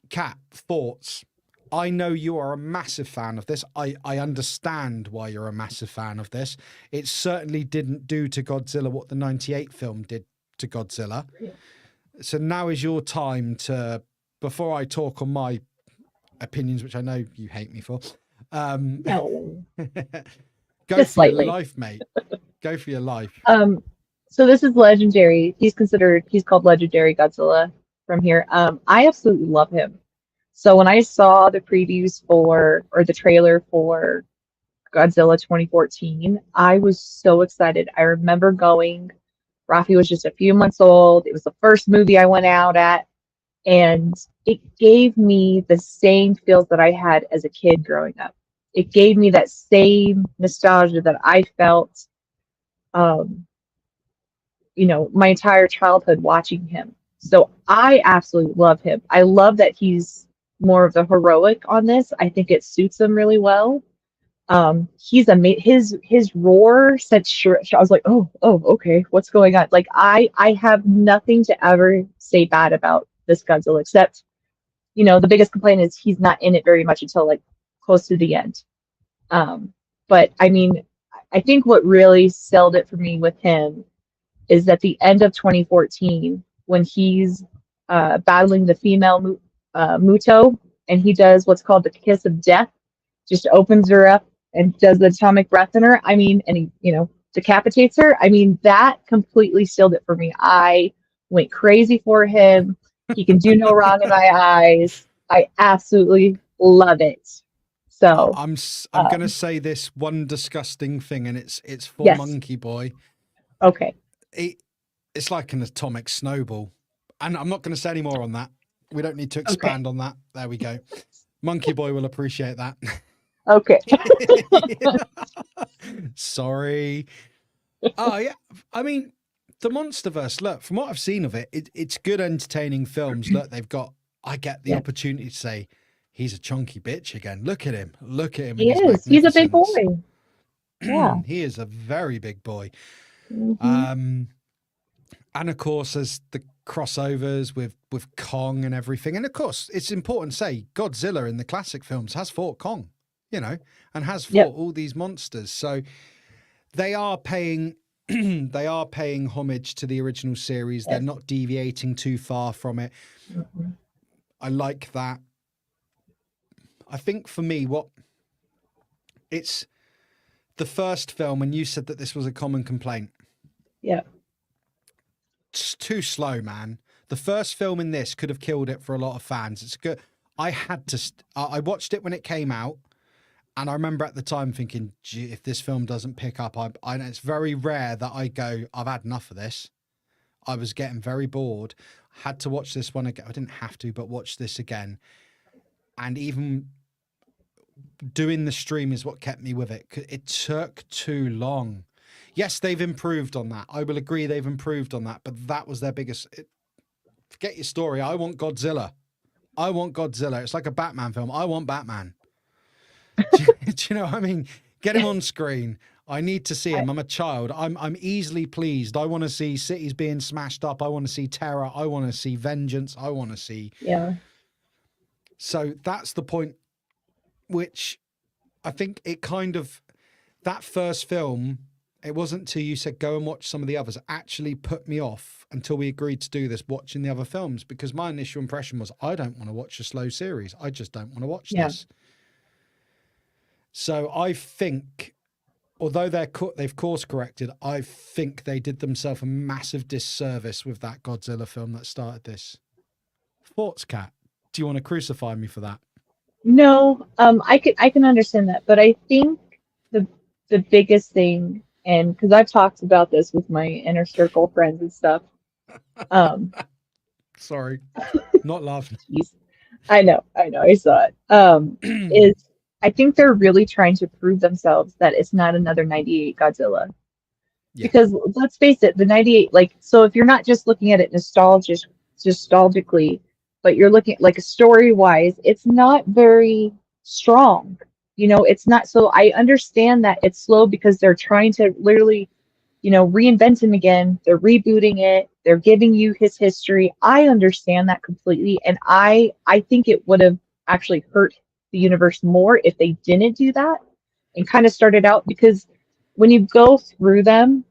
Kat, thoughts? I know you are a massive fan of this. I understand why you're a massive fan of this. It certainly didn't do to Godzilla what the 98 film did to Godzilla. So now is your time to, before I talk on my opinions, which I know you hate me for, No. go Just for your slightly. life, mate. Go for your life. So this is legendary. He's called Legendary Godzilla from here. I absolutely love him. So when I saw the previews or the trailer for Godzilla 2014, I was so excited. I remember going, Rafi was just a few months old. It was the first movie I went out at, and it gave me the same feels that I had as a kid growing up. It gave me that same nostalgia that I felt, my entire childhood watching him. So I absolutely love him. I love that he's more of the heroic on this. I think it suits him really well. He's his roar sent I was like, oh, okay, what's going on? Like I have nothing to ever say bad about this Godzilla, except, the biggest complaint is he's not in it very much until like close to the end. But I mean, I think what really sold it for me with him is at the end of 2014, when he's battling the female Muto, and he does what's called the kiss of death, just opens her up and does the atomic breath in her. I mean, and he, decapitates her. I mean, that completely sealed it for me. I went crazy for him. He can do no wrong in my eyes. I absolutely love it. So I'm gonna say this one disgusting thing, and it's for yes. Monkey Boy. Okay. It's like an atomic snowball, and I'm not going to say any more on that. We don't need to expand on that. There we go. Monkey Boy will appreciate that. Okay. Sorry. Oh yeah. I mean, the Monsterverse. Look, from what I've seen of it, it's good, entertaining films. Look, I get the opportunity to say, he's a chunky bitch again. Look at him. Look at him. He is. He's a big boy. Yeah. He is a very big boy. Mm-hmm. And of course, there's the crossovers with Kong and everything. And of course, it's important to say Godzilla in the classic films has fought Kong, and has fought all these monsters. So they are paying homage to the original series. They're not deviating too far from it. Mm-hmm. I like that. I think for me, it's the first film, and you said that this was a common complaint. Yeah. It's too slow, man. The first film in this could have killed it for a lot of fans. It's good. I watched it when it came out, and I remember at the time thinking, gee, if this film doesn't pick up, it's very rare that I go, I've had enough of this. I was getting very bored. Had to watch this one again. I didn't have to, but watch this again. And even doing the stream is what kept me with it. It took too long. Yes, they've improved on that. I will agree they've improved on that, but that was their biggest... Forget your story. I want Godzilla. I want Godzilla. It's like a Batman film. I want Batman. Do you know what I mean? Get him on screen. I need to see him. I'm a child. I'm easily pleased. I want to see cities being smashed up. I want to see terror. I want to see vengeance. I want to see... Yeah. So that's the point, which I think it kind of... That first film... It wasn't until you said go and watch some of the others actually put me off until we agreed to do this, watching the other films, because my initial impression was I don't want to watch a slow series. I just don't want to watch this. So I think, although they've course corrected, I think they did themselves a massive disservice with that Godzilla film that started this. Thoughts, Kat? Do you want to crucify me for that? No, I can understand that, but I think the biggest thing, and because I've talked about this with my inner circle friends and stuff. Sorry, not laughing. I know, I saw it. Is I think they're really trying to prove themselves that it's not another 98 Godzilla. Yeah. Because let's face it, the 98, so if you're not just looking at it nostalgically, but you're looking at like story-wise, it's not very strong. It's not. So I understand that it's slow because they're trying to literally, reinvent him again. They're rebooting it. They're giving you his history. I understand that completely. And I think it would have actually hurt the universe more if they didn't do that and kind of started out, because when you go through them,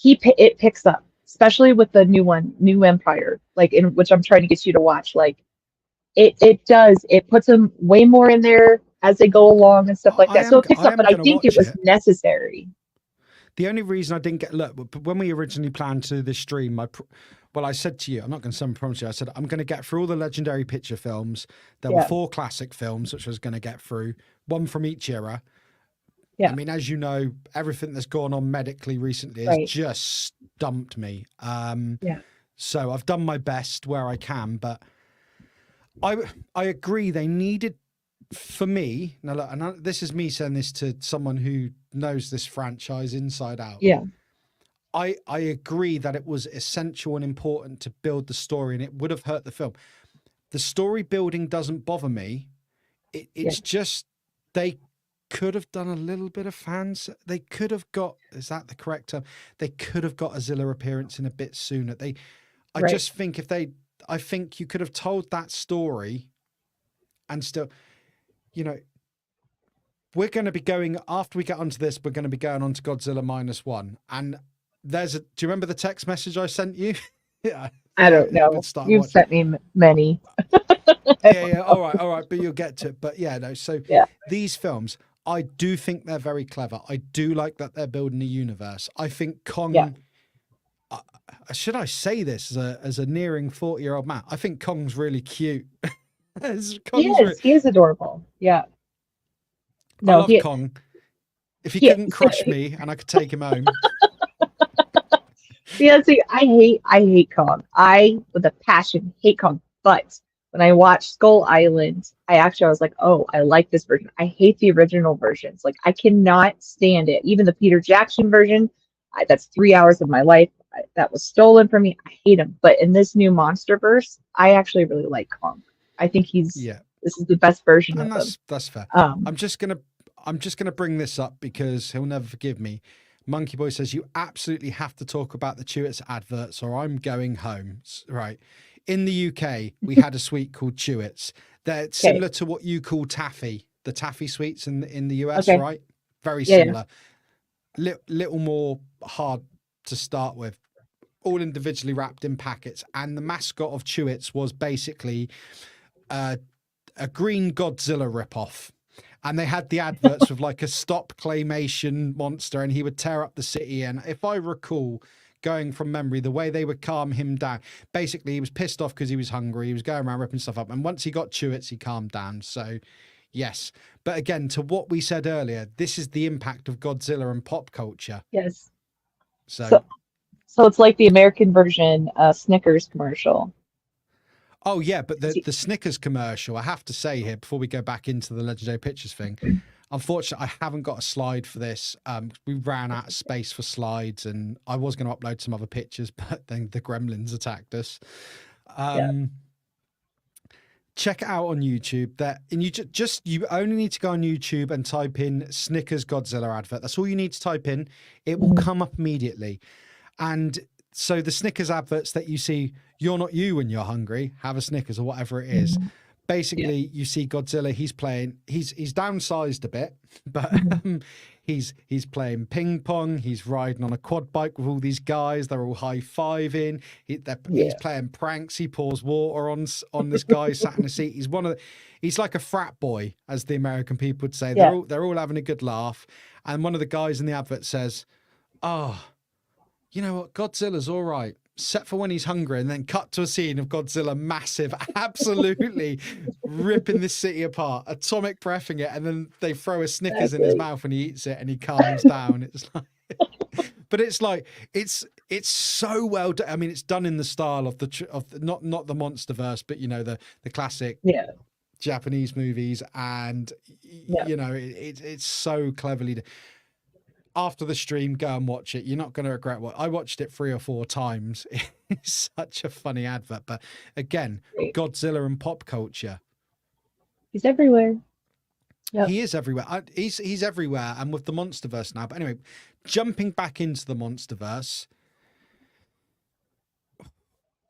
it picks up, especially with the new one, New Empire, in which I'm trying to get you to watch. It does. It puts them way more in there as they go along and stuff like that. So it picks up, but I think it was necessary. The only reason I didn't when we originally planned to do this stream, I said to you, I'm not going to promise you, I said, I'm going to get through all the legendary picture films. There were 4 classic films, which I was going to get through, one from each era. Yeah. I mean, as you know, everything that's gone on medically recently has just stumped me. So I've done my best where I can, but I agree they needed... For me, now look, and this is me saying this to someone who knows this franchise inside out. Yeah. I agree that it was essential and important to build the story, and it would have hurt the film. The story building doesn't bother me. It's just they could have done a little bit of fans. They could have got, is that the correct term? They could have got a Zilla appearance in a bit sooner. I just think I think you could have told that story and still... we're going to be going, after we get onto this, we're going to be going on to Godzilla -1. And do you remember the text message I sent you? Yeah. I don't know. You've sent me many. Yeah. All right. But you'll get to it. But yeah, no. So Yeah. these films, I do think they're very clever. I do like that they're building a universe. I think Kong. Yeah. Should I say this as a nearing 40-year-old man? I think Kong's really cute. He is adorable. Yeah. No, I love Kong. If he couldn't crush me and I could take him home. Yeah, see, I hate Kong. I, with a passion, hate Kong. But when I watched Skull Island, I was like, oh, I like this version. I hate the original versions. Like, I cannot stand it. Even the Peter Jackson version, that's 3 hours of my life. That was stolen from me. I hate him. But in this new MonsterVerse, I actually really like Kong. I think this is the best version of him. That's fair. I'm just gonna bring this up because he'll never forgive me. Monkey Boy says you absolutely have to talk about the Chewits adverts or I'm going home. Right. In the UK, we had a sweet called Chewits. They're similar to what you call taffy, the taffy sweets in the US, right? Very similar. Little more hard to start with. All individually wrapped in packets. And the mascot of Chewits was basically a green Godzilla ripoff. And they had the adverts with like a stop claymation monster and he would tear up the city. And if I recall, going from memory, the way they would calm him down, basically he was pissed off because he was hungry. He was going around ripping stuff up. And once he got Chewits, he calmed down. So yes. But again, to what we said earlier, this is the impact of Godzilla and pop culture. Yes. So it's like the American version Snickers commercial. Oh, yeah, but the Snickers commercial, I have to say here, before we go back into the Legendary Pictures thing, unfortunately, I haven't got a slide for this. We ran out of space for slides, and I was going to upload some other pictures, but then the gremlins attacked us. Check it out on YouTube. And you only need to go on YouTube and type in Snickers Godzilla advert. That's all you need to type in. It will come up immediately. And so the Snickers adverts that you see, you're not you when you're hungry, have a Snickers or whatever it is. Basically, you see Godzilla, he's downsized a bit, but he's playing ping pong, he's riding on a quad bike with all these guys, they're all high-fiving, he's playing pranks, he pours water on this guy sat in a seat. He's like a frat boy, as the American people would say. They're all having a good laugh. And one of the guys in the advert says, "Oh, you know what, Godzilla's all right, except for when he's hungry," and then cut to a scene of Godzilla massive, absolutely ripping this city apart, atomic breathing it, and then they throw a Snickers in his mouth and he eats it and he calms down. It's like, but it's like, it's so well done. I mean, it's done in the style of not the MonsterVerse, but you know, the classic Japanese movies, and you know, it's so cleverly done. After the stream, go and watch it. You're not going to regret what I watched it 3 or 4 times. It's such a funny advert. But again, Godzilla and pop culture. He's everywhere. Yep. He is everywhere. He's everywhere. And with the MonsterVerse now. But anyway, jumping back into the MonsterVerse,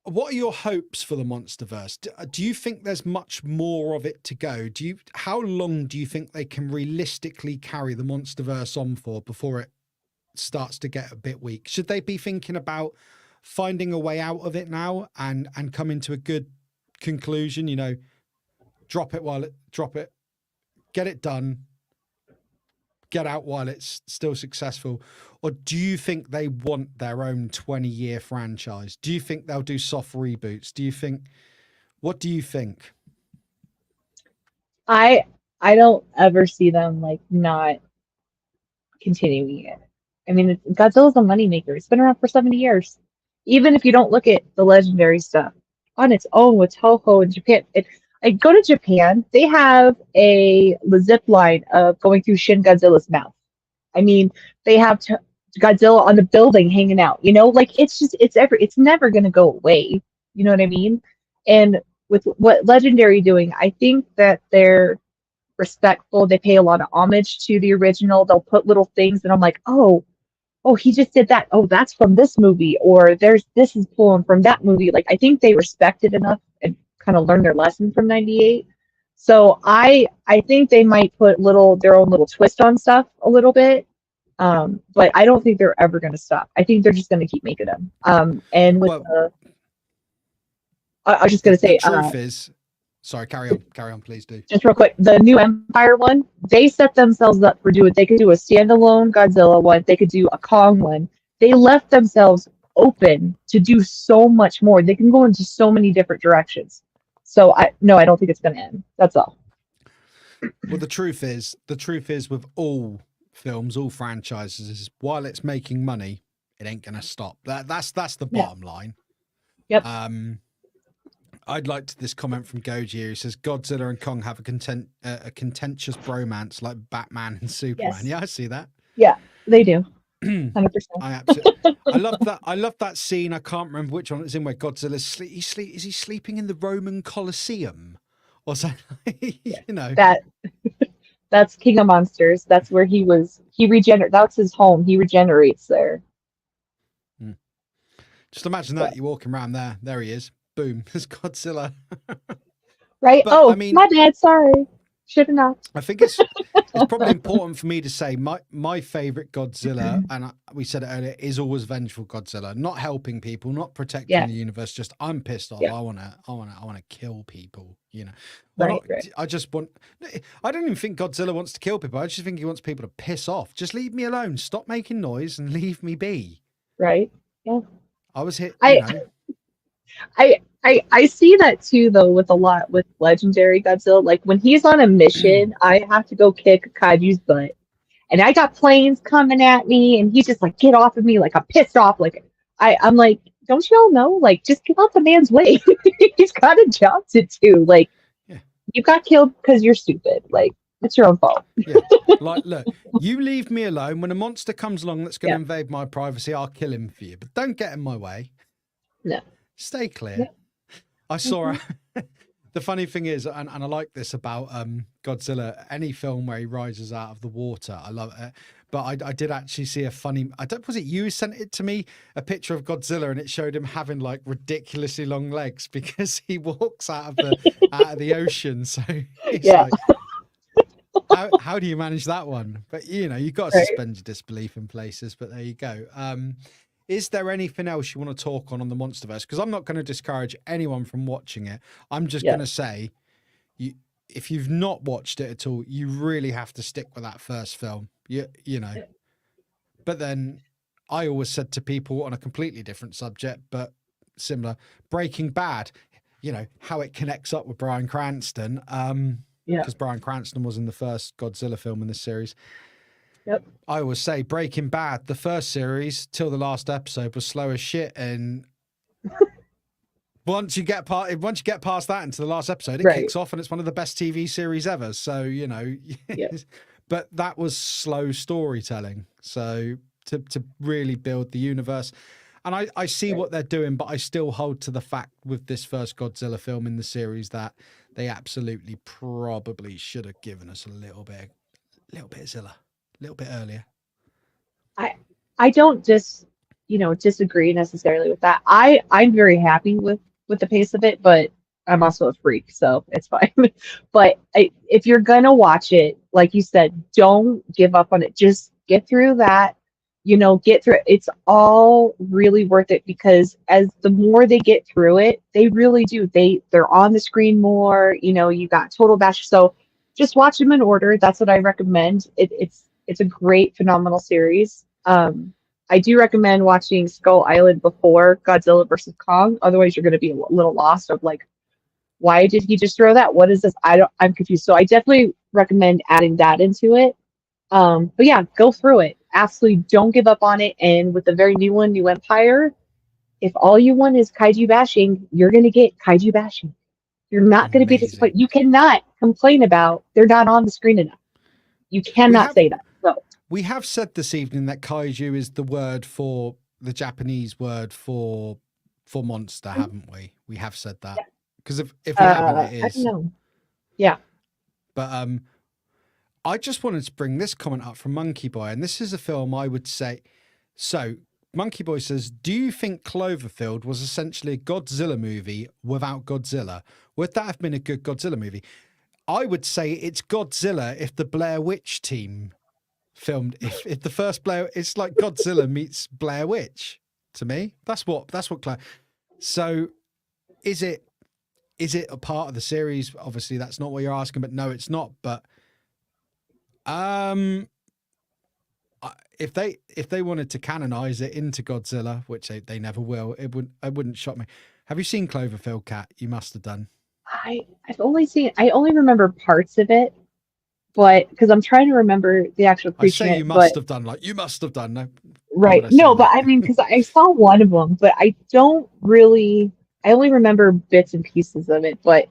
what are your hopes for the MonsterVerse? Do you think there's much more of it to go? How long do you think they can realistically carry the MonsterVerse on for before it starts to get a bit weak? Should they be thinking about finding a way out of it now and coming to a good conclusion? You know, drop it, get it done, get out while it's still successful? Or do you think they want their own 20-year franchise? Do you think they'll do soft reboots? What do you think? I don't ever see them like not continuing it. I mean, Godzilla's a moneymaker. It's been around for 70 years. Even if you don't look at the legendary stuff on its own with Toho in Japan, I go to Japan, they have a zip line of going through Shin Godzilla's mouth. I mean, they have Godzilla on the building hanging out, you know, like it's never going to go away. You know what I mean? And with what Legendary doing, I think that they're respectful. They pay a lot of homage to the original. They'll put little things and I'm like, oh, he just did that. Oh, that's from this movie, or this is pulling from that movie. Like, I think they respect it enough and kind of learned their lesson from 98. So I think they might put their own little twist on stuff a little bit. But I don't think they're ever going to stop. I think they're just going to keep making them. And with I was just going to say, The truth is, sorry, carry on, please do. just real quick, the new Empire one, they set themselves up for doing. They could do a standalone Godzilla one. They could do a Kong one. They left themselves open to do so much more. They can go into so many different directions. So I don't think it's going to end. That's all. Well, the truth is with all films, all franchises, is while it's making money, it ain't going to stop. That's the bottom line. Yep. I'd like this comment from Goji, who says Godzilla and Kong have a contentious bromance like Batman and Superman. Yes. Yeah, I see that. Yeah, they do. 100%. I love that. I love that scene. I can't remember which one it's in where Godzilla's is he sleeping in the Roman Colosseum or something? You know, that's King of Monsters. That's where he regenerates. That's his home. He regenerates there. Just imagine that you're walking around there. There he is. Boom. There's Godzilla. Right. But, oh, I mean, my bad. Sorry. Should have not. I think it's probably important for me to say my favorite Godzilla, and we said it earlier, is always vengeful Godzilla. Not helping people, not protecting the universe. Just I'm pissed off. Yeah. I wanna kill people. You know. Right. I just want. I don't even think Godzilla wants to kill people. I just think he wants people to piss off. Just leave me alone. Stop making noise and leave me be. Right. Yeah. I was hit. I see that too, though, with legendary Godzilla. Like when he's on a mission, I have to go kick a kaiju's butt, and I got planes coming at me, and he's just like, "Get off of me!" Like I'm pissed off. Like I'm like, don't you all know? Like just get out the man's way. He's got a job to do. Like you got killed because you're stupid. Like it's your own fault. Like look, you leave me alone. When a monster comes along that's going to invade my privacy, I'll kill him for you. But don't get in my way. No. Stay clear. I saw the funny thing is, and I like this about Godzilla, any film where he rises out of the water, I love it. But I did actually see a funny, was it you who sent it to me, a picture of Godzilla, and it showed him having like ridiculously long legs because he walks out of the ocean. So it's like, how do you manage that one? But you know, you've got to suspend your disbelief in places, but there you go. Is there anything else you want to talk on the Monsterverse? Because I'm not going to discourage anyone from watching it. I'm just going to say, if you've not watched it at all, you really have to stick with that first film. You know. But then I always said to people on a completely different subject, but similar, Breaking Bad, you know, how it connects up with Bryan Cranston. Because Bryan Cranston was in the first Godzilla film in this series. Yep. I always say Breaking Bad, the first series till the last episode was slow as shit, and once you get past that into the last episode, it kicks off, and it's one of the best TV series ever. So you know, but that was slow storytelling. So to really build the universe, and I see what they're doing, but I still hold to the fact with this first Godzilla film in the series that they absolutely probably should have given us a little bit of Zilla. A little bit earlier. I don't disagree necessarily with that. I'm very happy with the pace of it, but I'm also a freak, so it's fine. But if you're gonna watch it, like you said, don't give up on it. Just get through that. Get through it. It's all really worth it because as the more they get through it, they really do. They're on the screen more. You got Total Bash. So just watch them in order. That's what I recommend. It's a great, phenomenal series. I do recommend watching Skull Island before Godzilla versus Kong. Otherwise, you're going to be a little lost of like, why did he just throw that? What is this? I'm confused. So I definitely recommend adding that into it. But yeah, go through it. Absolutely don't give up on it. And with the very new one, New Empire, if all you want is kaiju bashing, you're going to get kaiju bashing. You're not going to be disappointed. You cannot complain about they're not on the screen enough. You cannot say that. So. We have said this evening that kaiju is the Japanese word for monster, haven't we? We have said that. Because if we haven't, it is. I don't know. Yeah. But I just wanted to bring this comment up from Monkey Boy, and this is a film I would say. So Monkey Boy says, do you think Cloverfield was essentially a Godzilla movie without Godzilla? Would that have been a good Godzilla movie? I would say it's Godzilla if the Blair Witch team filmed, if the first it's like Godzilla meets Blair Witch to me. That's what so is it is it a part of the series? Obviously, that's not what you're asking, but no, it's not. But if they wanted to canonize it into Godzilla, which they never will, it wouldn't shock me. Have you seen Cloverfield, Kat? You must have done. I only remember parts of it, but because I'm trying to remember the actual I creature. say you must have done, like you must have done. No, Right. No, but I mean, because I saw one of them, but I only remember bits and pieces of it. But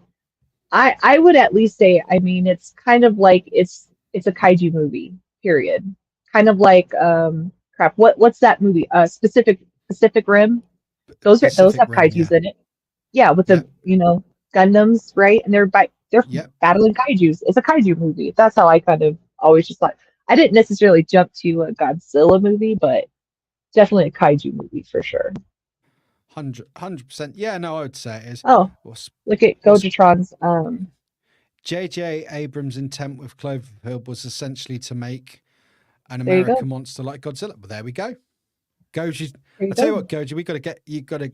I would at least say, I mean, it's kind of like it's a kaiju movie, period. Kind of like crap. What's that movie? Pacific Rim. Those have kaijus in it. Yeah, with the Gundams, right? And they're battling kaijus. It's a kaiju movie. That's how I kind of always just thought. I didn't necessarily jump to a Godzilla movie, but definitely a kaiju movie for sure. 100%. Yeah, no, I would say it is. Oh, look at Gojitron's. J.J. Abrams' intent with Cloverfield was essentially to make an American monster like Godzilla. Well, there we go. Goji, I tell you what, Goji, you got to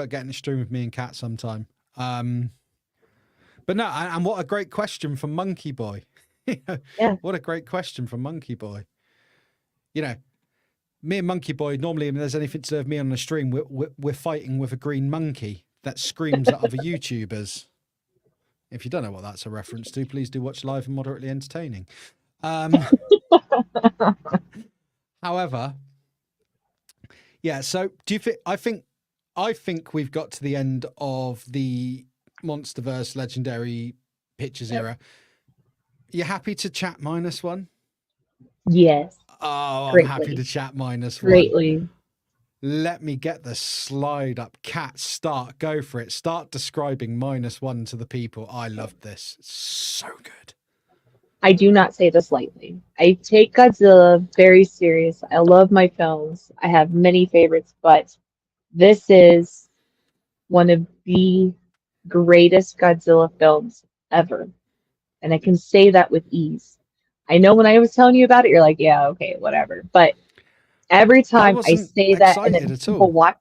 get in the stream with me and Kat sometime. But no, and what a great question from Monkey Boy. Yeah. What a great question from Monkey Boy. You know, me and Monkey Boy, normally if there's anything to do with me on the stream, we're fighting with a green monkey that screams at other YouTubers. If you don't know what that's a reference to, please do watch Live and Moderately Entertaining. However, yeah, so do you think I think we've got to the end of the Monsterverse Legendary Pictures era. You happy to chat -1? Yes. Oh, Greatly. I'm happy to chat -1. Greatly. Let me get the slide up. Kat, go for it. Start describing -1 to the people. I loved this. It's so good. I do not say this lightly. I take Godzilla very serious. I love my films. I have many favorites, but this is one of the greatest Godzilla films ever. And I can say that with ease. I know when I was telling you about it, you're like, yeah, okay, whatever. But every time I say that and then people watch,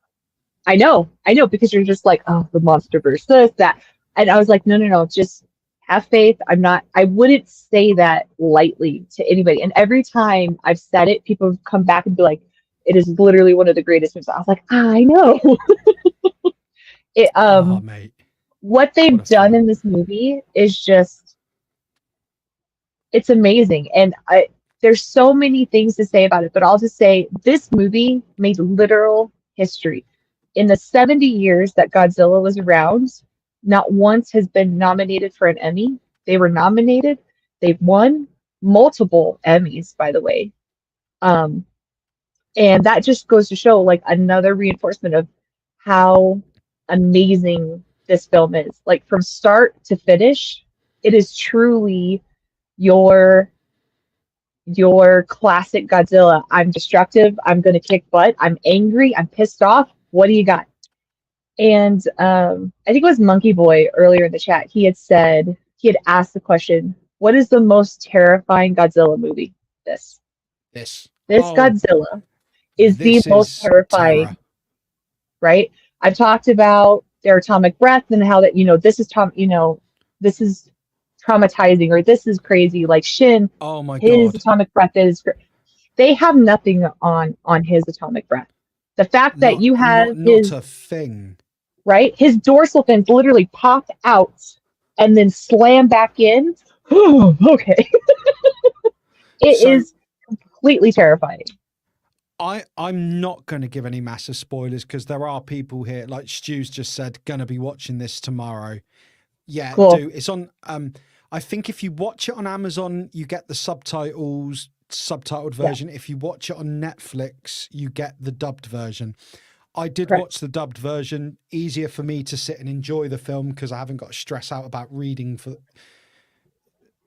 I know, because you're just like, oh, the Monsterverse, this, that. And I was like, no, just have faith. I wouldn't say that lightly to anybody. And every time I've said it, people have come back and be like, it is literally one of the greatest movies. I was like, I know. Mate. What they've done in this movie is just, it's amazing. And there's so many things to say about it, but I'll just say this movie made literal history. In the 70 years that Godzilla was around, not once has been nominated for an Emmy. They were nominated. They've won multiple Emmys, by the way. And that just goes to show like another reinforcement of how amazing this film is. Like from start to finish, it is truly your classic Godzilla. I'm destructive. I'm going to kick butt. I'm angry. I'm pissed off. What do you got? And I think it was Monkey Boy earlier in the chat. He had asked the question, what is the most terrifying Godzilla movie? This Godzilla is the most terrifying, terror. Right? I've talked about their atomic breath and how that, this is traumatizing or this is crazy. Like Shin, his atomic breath is, they have nothing on his atomic breath. The fact that you have not a thing, right? His dorsal fins literally pop out and then slam back in. Okay. It is completely terrifying. I'm not going to give any massive spoilers because there are people here, like Stu's just said, going to be watching this tomorrow. Yeah, cool. It's on. I think if you watch it on Amazon, you get the subtitled version. Yeah. If you watch it on Netflix, you get the dubbed version. I did watch the dubbed version. Easier for me to sit and enjoy the film because I haven't got to stress out about reading for.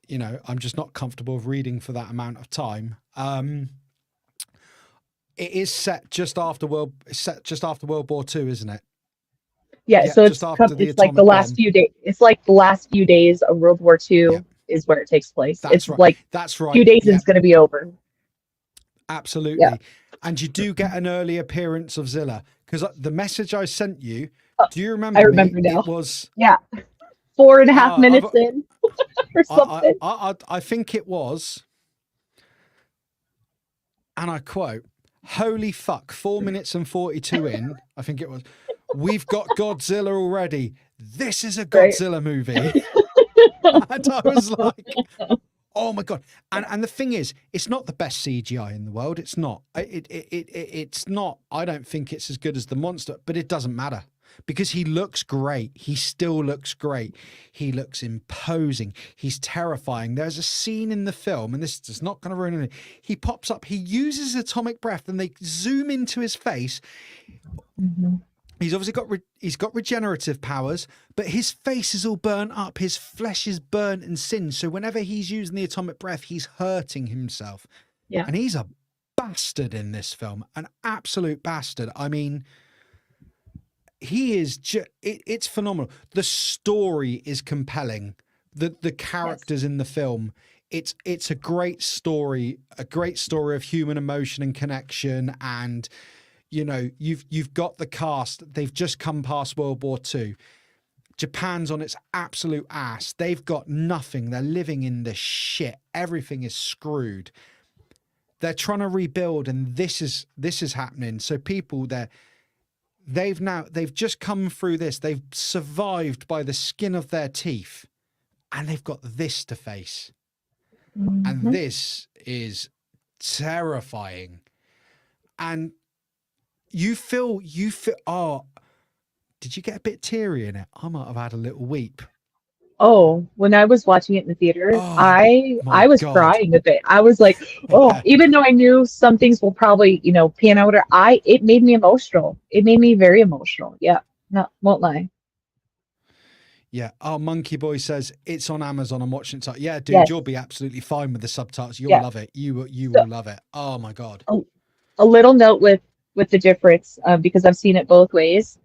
I'm just not comfortable with reading for that amount of time. It is set just after World War II, isn't it? Yeah, so it's like the last few days. It's like the last few days of World War II is where it takes place. That's right. That's right. A few days and it's going to be over. Absolutely. Yeah. And you do get an early appearance of Zilla because the message I sent you. Do you remember? I remember now. It was 4.5 minutes in or something. I think it was, and I quote, "Holy fuck, 4 minutes and 42 in, I think it was, we've got Godzilla already. This is a Godzilla movie." And I was like, oh my God. And the thing is, it's not the best CGI in the world. It's not. It's not. I don't think it's as good as the monster, but it doesn't matter because he looks great. He still looks great. He looks imposing. He's terrifying. There's a scene in the film, and this is not going to ruin it. He pops up, he uses atomic breath, and they zoom into his face. Mm-hmm. He's obviously got regenerative powers, but his face is all burnt up. His flesh is burnt and singed. So whenever he's using the atomic breath, he's hurting himself. Yeah. And he's a bastard in this film, an absolute bastard. I mean, he is it's phenomenal. The story is compelling. The characters in the film, it's a great story of human emotion and connection. And you know, you've got the cast. They've just come past World War II. Japan's on its absolute ass. They've got nothing. They're living in the shit. Everything is screwed. They're trying to rebuild, and this is happening. So people they've just come through this. They've survived by the skin of their teeth, and they've got this to face. Mm-hmm. And this is terrifying. And you feel, oh, did you get a bit teary in it? I might have had a little weep. Oh, when I was watching it in the theater, Oh, I was crying a bit. I was like, oh, even though I knew some things will probably, pan out, it made me emotional. It made me very emotional. Yeah, won't lie. Yeah. Oh, Monkey Boy says it's on Amazon. I'm watching it. Yeah, dude, Yes. You'll be absolutely fine with the subtitles. You'll Yeah. love it. You will love it. Oh my God. A little note with the difference, because I've seen it both ways.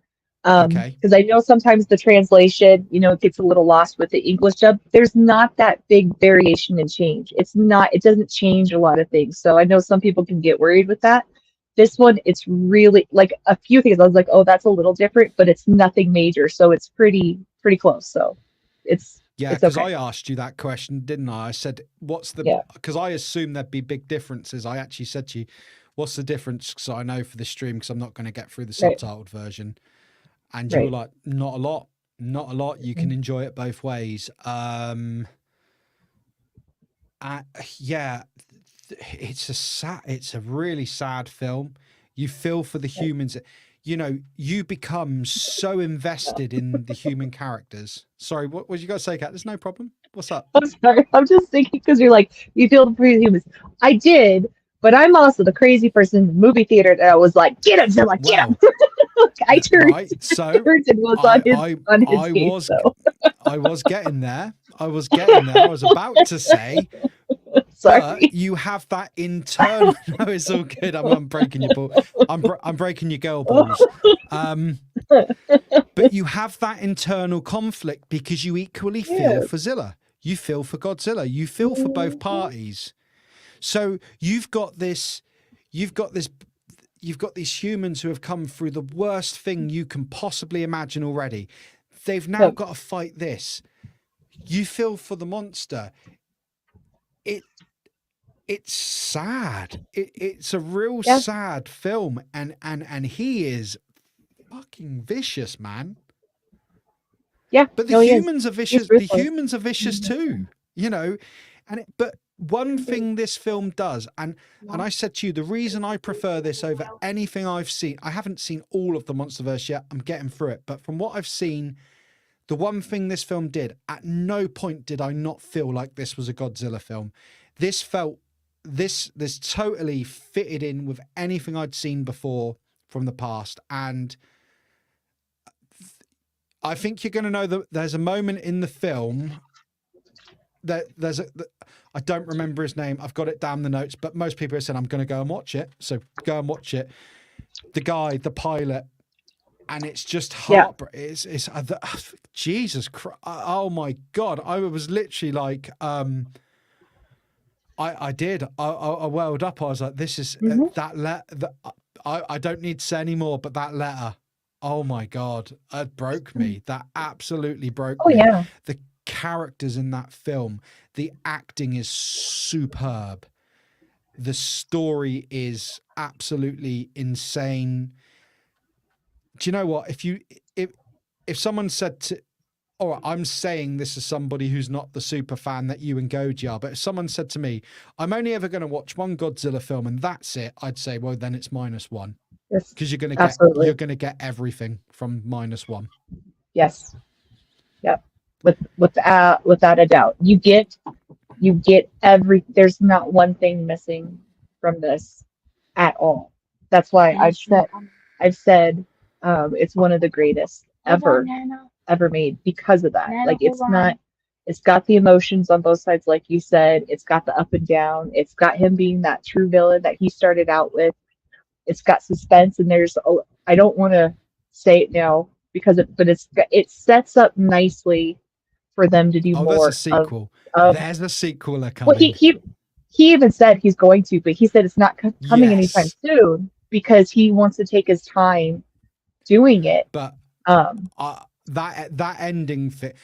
Okay. Because I know sometimes the translation, it gets a little lost with the English dub. There's not that big variation and change. It doesn't change a lot of things. So I know some people can get worried with that. This one, it's really like a few things. I was like, oh, that's a little different, but it's nothing major. So it's pretty close. So it's because okay. I asked you that question, didn't I? I said, because I assumed there'd be big differences. I actually said to you, what's the difference? So I know for the stream, because I'm not going to get through the subtitled version. And you were like, not a lot. You can enjoy it both ways. It's a really sad film. You feel for the humans. You become so invested in the human characters. Sorry, what was you got to say, Kat? There's no problem. What's up? I'm sorry. I'm just thinking because you're like, you feel for the humans. I did, but I'm also the crazy person in the movie theater that was like, get him, Zilla, get him. I turned, and was on his case, so. I was getting there. I was about to say, sorry. But you have that internal. No, it's all good. I'm breaking your ball. I'm breaking your girl balls. But you have that internal conflict because you equally feel for Zilla. You feel for Godzilla. You feel for both parties. So you've got these humans who have come through the worst thing you can possibly imagine already. They've now got to fight this. You feel for the monster. It's sad. It's a real sad film, and he is fucking vicious, man. Yeah, but the humans are vicious. The humans are vicious too, but one thing this film does, and I said to you, the reason I prefer this over anything I've seen, I haven't seen all of the Monsterverse yet. I'm getting through it, but from what I've seen, the one thing this film did, at no point did I not feel like this was a Godzilla film. This totally fitted in with anything I'd seen before from the past. And I think you're going to know that there's a moment in the film that I don't remember his name. I've got it down the notes, but most people have said, I'm going to go and watch it. So go and watch it. The guy, the pilot, and it's just heartbreaking. It's Jesus Christ. Oh my God. I was literally like, I welled up. I was like, this is that letter. I don't need to say any more, but that letter, Oh my God, it broke me. That absolutely broke Oh me. yeah. The characters in that film, the acting is superb. The story is absolutely insane. Do you know what? If someone said to, all right, I'm saying this as somebody who's not the super fan that you and Goji are, but if someone said to me, I'm only ever going to watch one Godzilla film and that's it, I'd say, well, then it's -1. Yes. Because Absolutely. you're gonna get everything from -1. Yes. Yep. Without a doubt. You get there's not one thing missing from this at all. That's why I've said it's one of the greatest ever made because of that. Like it's got the emotions on both sides, like you said. It's got the up and down. It's got him being that true villain that he started out with. It's got suspense, and I don't want to say it now but it sets up nicely for them to do Oh, there's a more sequel. of There's a sequeler well, coming. he even said he's going to, but he said it's not coming anytime Yes. soon because he wants to take his time doing it. But Um, that ending fit.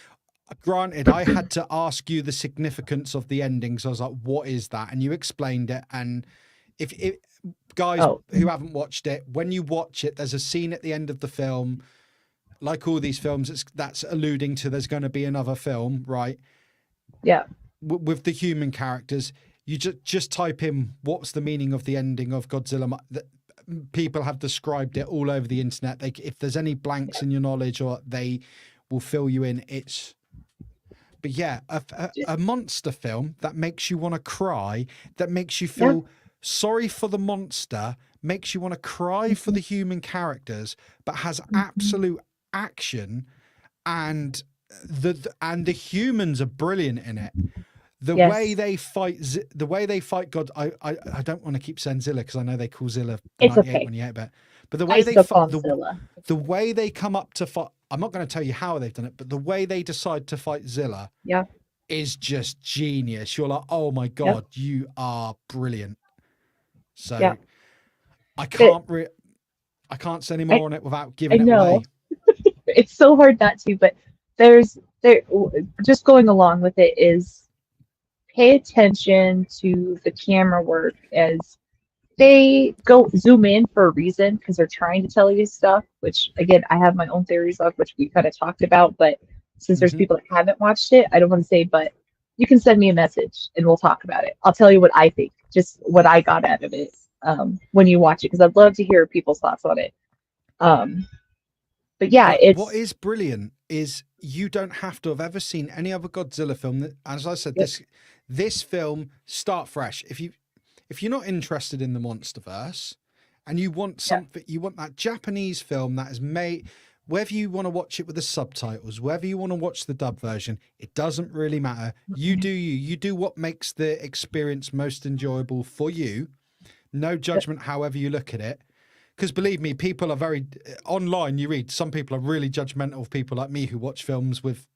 Granted, I had to ask you the significance of the ending, so I was like, "What is that?" And you explained it. And if guys who haven't watched it, when you watch it, there's a scene at the end of the film. Like all these films, that's alluding to there's going to be another film, right? Yeah. With the human characters, you just type in what's the meaning of the ending of Godzilla. People have described it all over the internet. If there's any blanks in your knowledge, or they will fill you in. But yeah, a monster film that makes you want to cry, that makes you feel sorry for the monster, makes you want to cry for the human characters, but has absolute action, and the humans are brilliant in it. The way they fight God, I don't want to keep saying Zilla because I know they call Zilla 9828, but the way they fight, the way they come up to fight, I'm not going to tell you how they've done it, but the way they decide to fight Zilla is just genius. You're like, oh my God, you are brilliant. So I can't say any more on it without giving it away. It's so hard not to, but just going along with it is pay attention to the camera work as they go zoom in for a reason because they're trying to tell you stuff, which again, I have my own theories of, which we kind of talked about, but since there's people that haven't watched it, I don't want to say, but you can send me a message and we'll talk about it. I'll tell you what I think, just what I got out of it when you watch it, because I'd love to hear people's thoughts on it. But yeah, what is brilliant is you don't have to have ever seen any other Godzilla film. As I said, this film, start fresh. If you're not interested in the MonsterVerse and you want something, you want that Japanese film that is made, whether you want to watch it with the subtitles, whether you want to watch the dub version, it doesn't really matter. You do what makes the experience most enjoyable for you. No judgment, however you look at it. Because believe me, people are very online. You read, some people are really judgmental of people like me who watch films with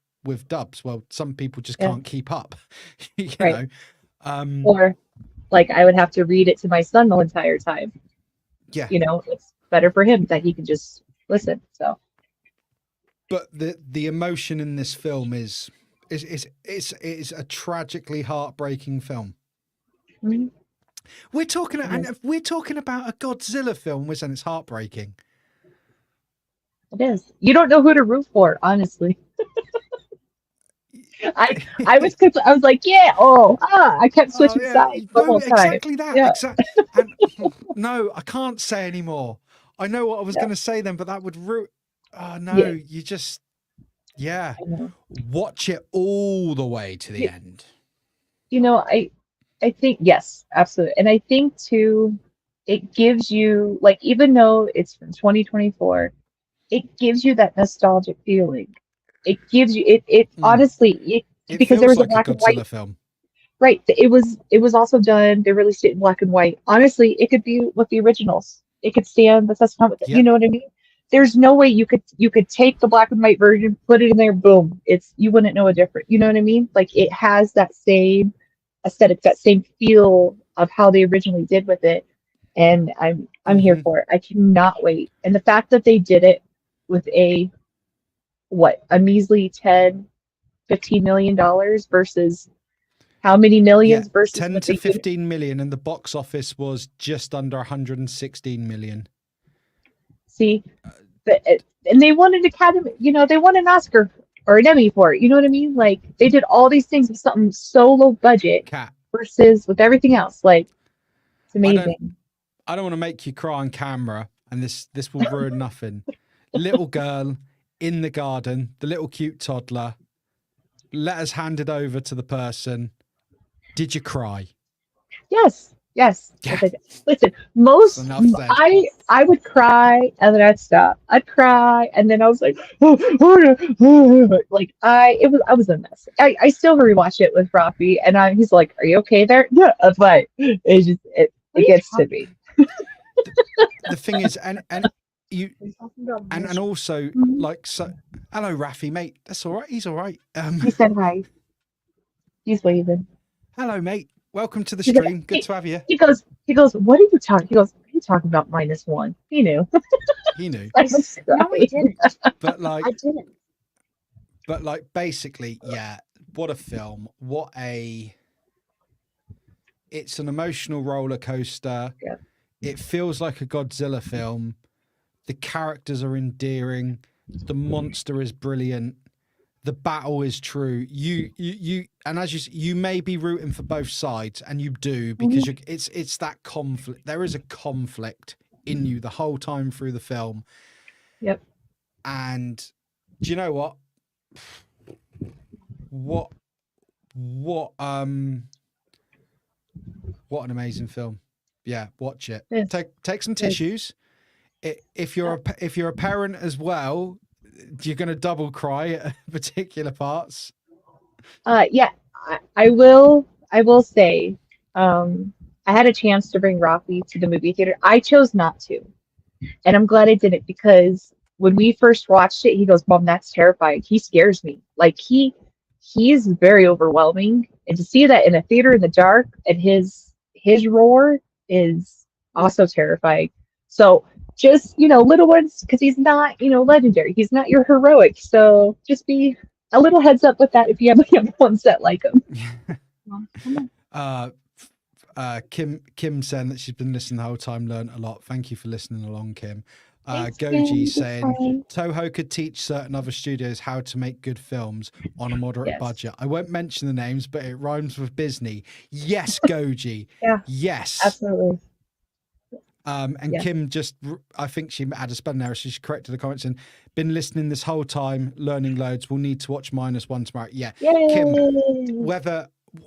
dubs. Well, some people just can't keep up, you know. Or like I would have to read it to my son the entire time. Yeah, you know, it's better for him that he can just listen. So, but the emotion in this film is a tragically heartbreaking film. Mm-hmm. We're talking about a Godzilla film, and it's heartbreaking. It is. You don't know who to root for, honestly. I was like, I kept switching sides the whole time. Exactly that. Yeah. Exactly. No, I can't say anymore. I know what I was going to say then, but that would root. Oh no, you just watch it all the way to the end. You know, I think, yes, absolutely. And I think too, it gives you, like, even though it's from 2024, it gives you that nostalgic feeling. It gives you, honestly, because there was like a black and white film. Right. It was also done, they released it in black and white. Honestly, it could be with the originals. It could stand the test of time with it. You know what I mean? There's no way you could take the black and white version, put it in there, boom. You wouldn't know a difference. You know what I mean? Like, it has that same aesthetic, that same feel of how they originally did with it, and I'm here for it. I cannot wait. And the fact that they did it with a measly 10-15 million dollars versus how many Yeah, millions versus 10 what to they did. 15 million, and the box office was just under 116 million. See, and they won an Academy, they won an Oscar or an Emmy for it. You know what I mean? Like they did all these things with something so low budget Kat, versus with everything else. Like it's I don't amazing. want to make you cry on camera, and this will ruin nothing. Little girl in the garden, the little cute toddler. Let us hand it over to the person. Did you cry? Yes, yes. Yeah, Listen, that's most enough said. I would cry and then I'd stop. I'd cry and then I was like, like I was a mess. I still rewatch it with Rafi and he's like, "Are you okay there?" Yeah, that's fine. It gets to me. The thing is, and you and also like, so hello Rafi, mate. That's all right. He's all right. He said hi. He's waving. Hello, mate. Welcome to the He's like, stream. Good to have you. he goes, "What are you talking?" He goes, "What are you talking about -1?" He knew. He knew. I was No, I didn't. But like, I didn't. Basically, yeah. What a film. It's an emotional roller coaster. Yeah. It feels like a Godzilla film. The characters are endearing. The monster is brilliant. The battle is true. And as you may be rooting for both sides, and you do, because it's that conflict. There is a conflict in you the whole time through the film. Yep. And do you know what? What an amazing film. Yeah, watch it. Yes. Take some tissues. If you're a parent as well, you're going to double cry at particular parts. Yeah, I will say, I had a chance to bring Rafi to the movie theater. I chose not to, and I'm glad I didn't because when we first watched it, he goes, "Mom, that's terrifying. He scares me. Like he is very overwhelming, and to see that in a theater in the dark and his roar is also terrifying." So just little ones, because he's not legendary. He's not your heroic. So just be a little heads up with that if you have young ones that like him. Kim saying that she's been listening the whole time, learned a lot. Thank you for listening along, Kim. Goji saying Toho could teach certain other studios how to make good films on a moderate budget. I won't mention the names, but it rhymes with Disney. Yes, Goji. Yeah. Yes. Absolutely. Kim I think she had a spelling error. So she corrected the comments and been listening this whole time, learning loads. We'll need to watch -1 tomorrow. Yeah. Yay! Kim,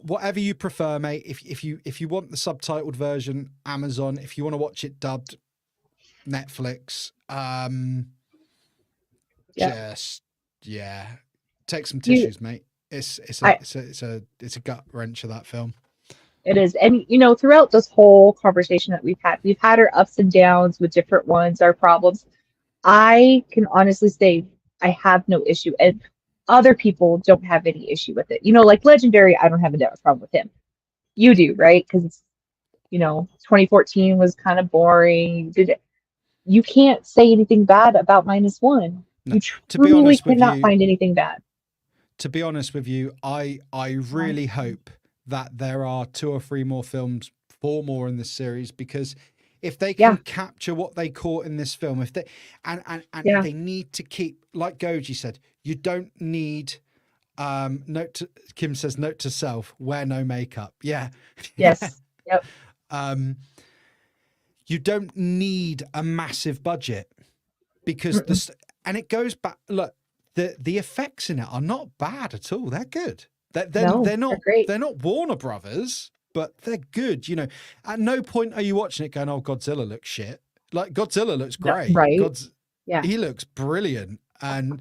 whatever you prefer, mate. If you want the subtitled version, Amazon. If you want to watch it dubbed, Netflix. Take some tissues, mate. It's a gut wrench of that film. It is. And, throughout this whole conversation that we've had our ups and downs with different ones, our problems. I can honestly say I have no issue. And other people don't have any issue with it. Like Legendary, I don't have a problem with him. You do, right? Because it's, 2014 was kind of boring. You can't say anything bad about -1. No, you truly cannot find anything bad. To be honest with you, I really hope that there are 2 or 3 more films, 4 more in this series, because if they can capture what they caught in this film, if they they need to keep, like Goji said, you don't need Kim says, note to self, wear no makeup. Yeah. Yes. Yep. You don't need a massive budget because and it goes back. Look, the effects in it are not bad at all. They're good. They're not Warner Brothers, but they're good. At no point are you watching it going, "Oh, Godzilla looks shit." Like Godzilla looks great. Right. He looks brilliant, and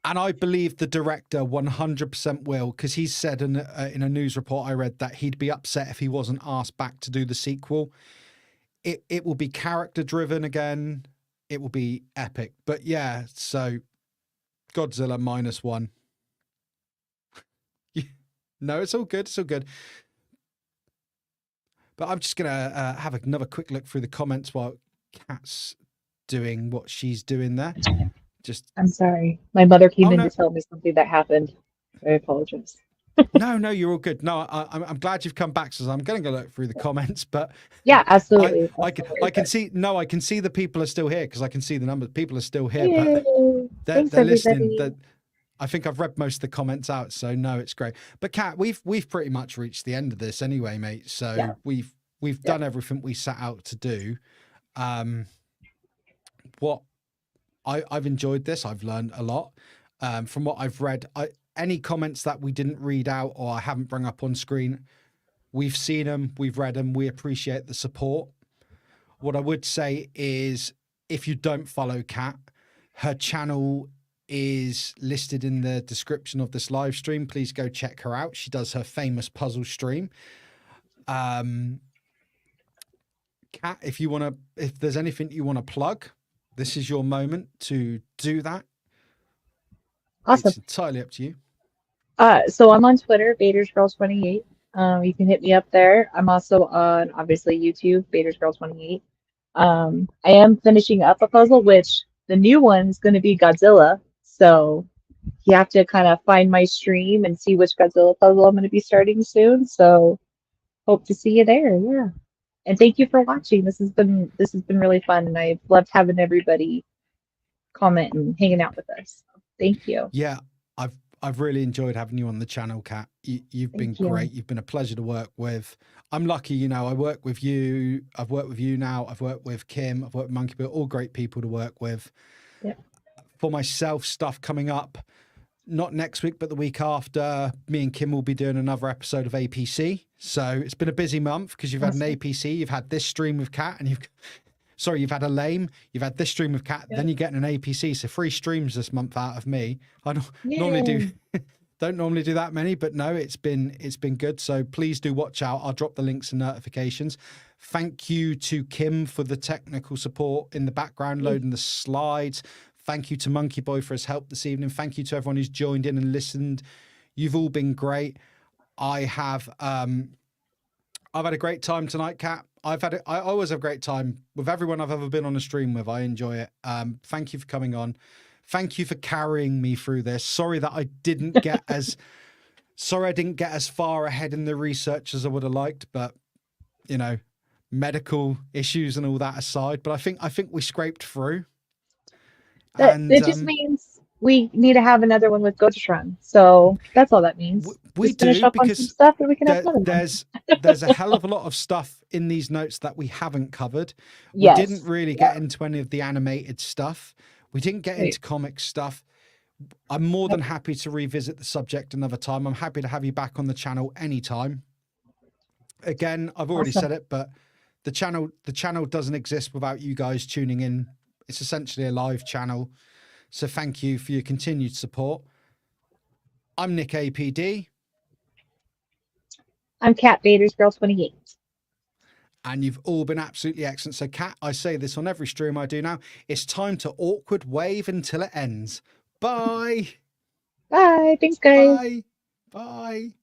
I believe the director 100% will, because he said in a news report I read that he'd be upset if he wasn't asked back to do the sequel. It will be character driven again. It will be epic. But yeah, so Godzilla -1. No, it's all good. It's all good. But I'm just going to have another quick look through the comments while Kat's doing what she's doing there. Just I'm sorry. My mother came in no. to tell me something that happened. I apologize. No, you're all good. No, I'm glad you've come back, so I'm going to go look through the comments. But Yeah, absolutely. I can see. No, I can see the people are still here because I can see the numbers. People are still here, Yay. but Thanks, they're listening. everybody. That I think I've read most of the comments out, so no, it's great. But Kat, we've pretty much reached the end of this anyway, mate. So Yeah. we've done everything we set out to do. What I've enjoyed this. I've learned a lot from what I've read. Any comments that we didn't read out or I haven't brought up on screen, we've seen them, we've read them. We appreciate the support. What I would say is, if you don't follow Kat, her channel is listed in the description of this live stream. Please go check her out. She does her famous puzzle stream. Kat, if there's anything you want to plug, this is your moment to do that. Awesome. It's entirely up to you. So I'm on Twitter, Vadersgirl28. You can hit me up there. I'm also on, obviously, YouTube, Vadersgirl28. I am finishing up a puzzle, which the new one's going to be Godzilla. So you have to kind of find my stream and see which Godzilla puzzle I'm going to be starting soon. So hope to see you there. Yeah. And thank you for watching. This has been really fun, and I've loved having everybody comment and hanging out with us. So thank you. Yeah, I've really enjoyed having you on the channel, Kat. You've been great. You've been a pleasure to work with. I'm lucky, I work with you. I've worked with you now. I've worked with Kim. I've worked with Monkey Bill. All great people to work with. Yeah. For myself, stuff coming up, not next week, but the week after, me and Kim will be doing another episode of APC. So it's been a busy month because you've had an APC, you've had this stream with Kat, and you've had a lame, you've had this stream with Kat, then you're getting an APC. So 3 streams this month out of me. I don't normally do that many, but no, it's been good. So please do watch out. I'll drop the links and notifications. Thank you to Kim for the technical support in the background, loading the slides. Thank you to Monkey Boy for his help this evening. Thank you to everyone who's joined in and listened. You've all been great. I've had a great time tonight, Kat. I always have a great time with everyone I've ever been on a stream with. I enjoy it. Thank you for coming on. Thank you for carrying me through this. Sorry that I didn't get as far ahead in the research as I would have liked, but medical issues and all that aside. But I think we scraped through. It just means we need to have another one with Gotratron. So that's all that means. We just finish up on some stuff and we can have another one. There's a hell of a lot of stuff in these notes that we haven't covered. Yes. We didn't really get into any of the animated stuff. We didn't get into comic stuff. I'm more than happy to revisit the subject another time. I'm happy to have you back on the channel anytime. Again, I've already said it, but the channel doesn't exist without you guys tuning in. It's essentially a live channel. So thank you for your continued support. I'm Nick APD. I'm Kat Vadersgirl28. And you've all been absolutely excellent. So Kat, I say this on every stream I do now. It's time to awkward wave until it ends. Bye. Bye. Thanks, guys. Bye. Bye.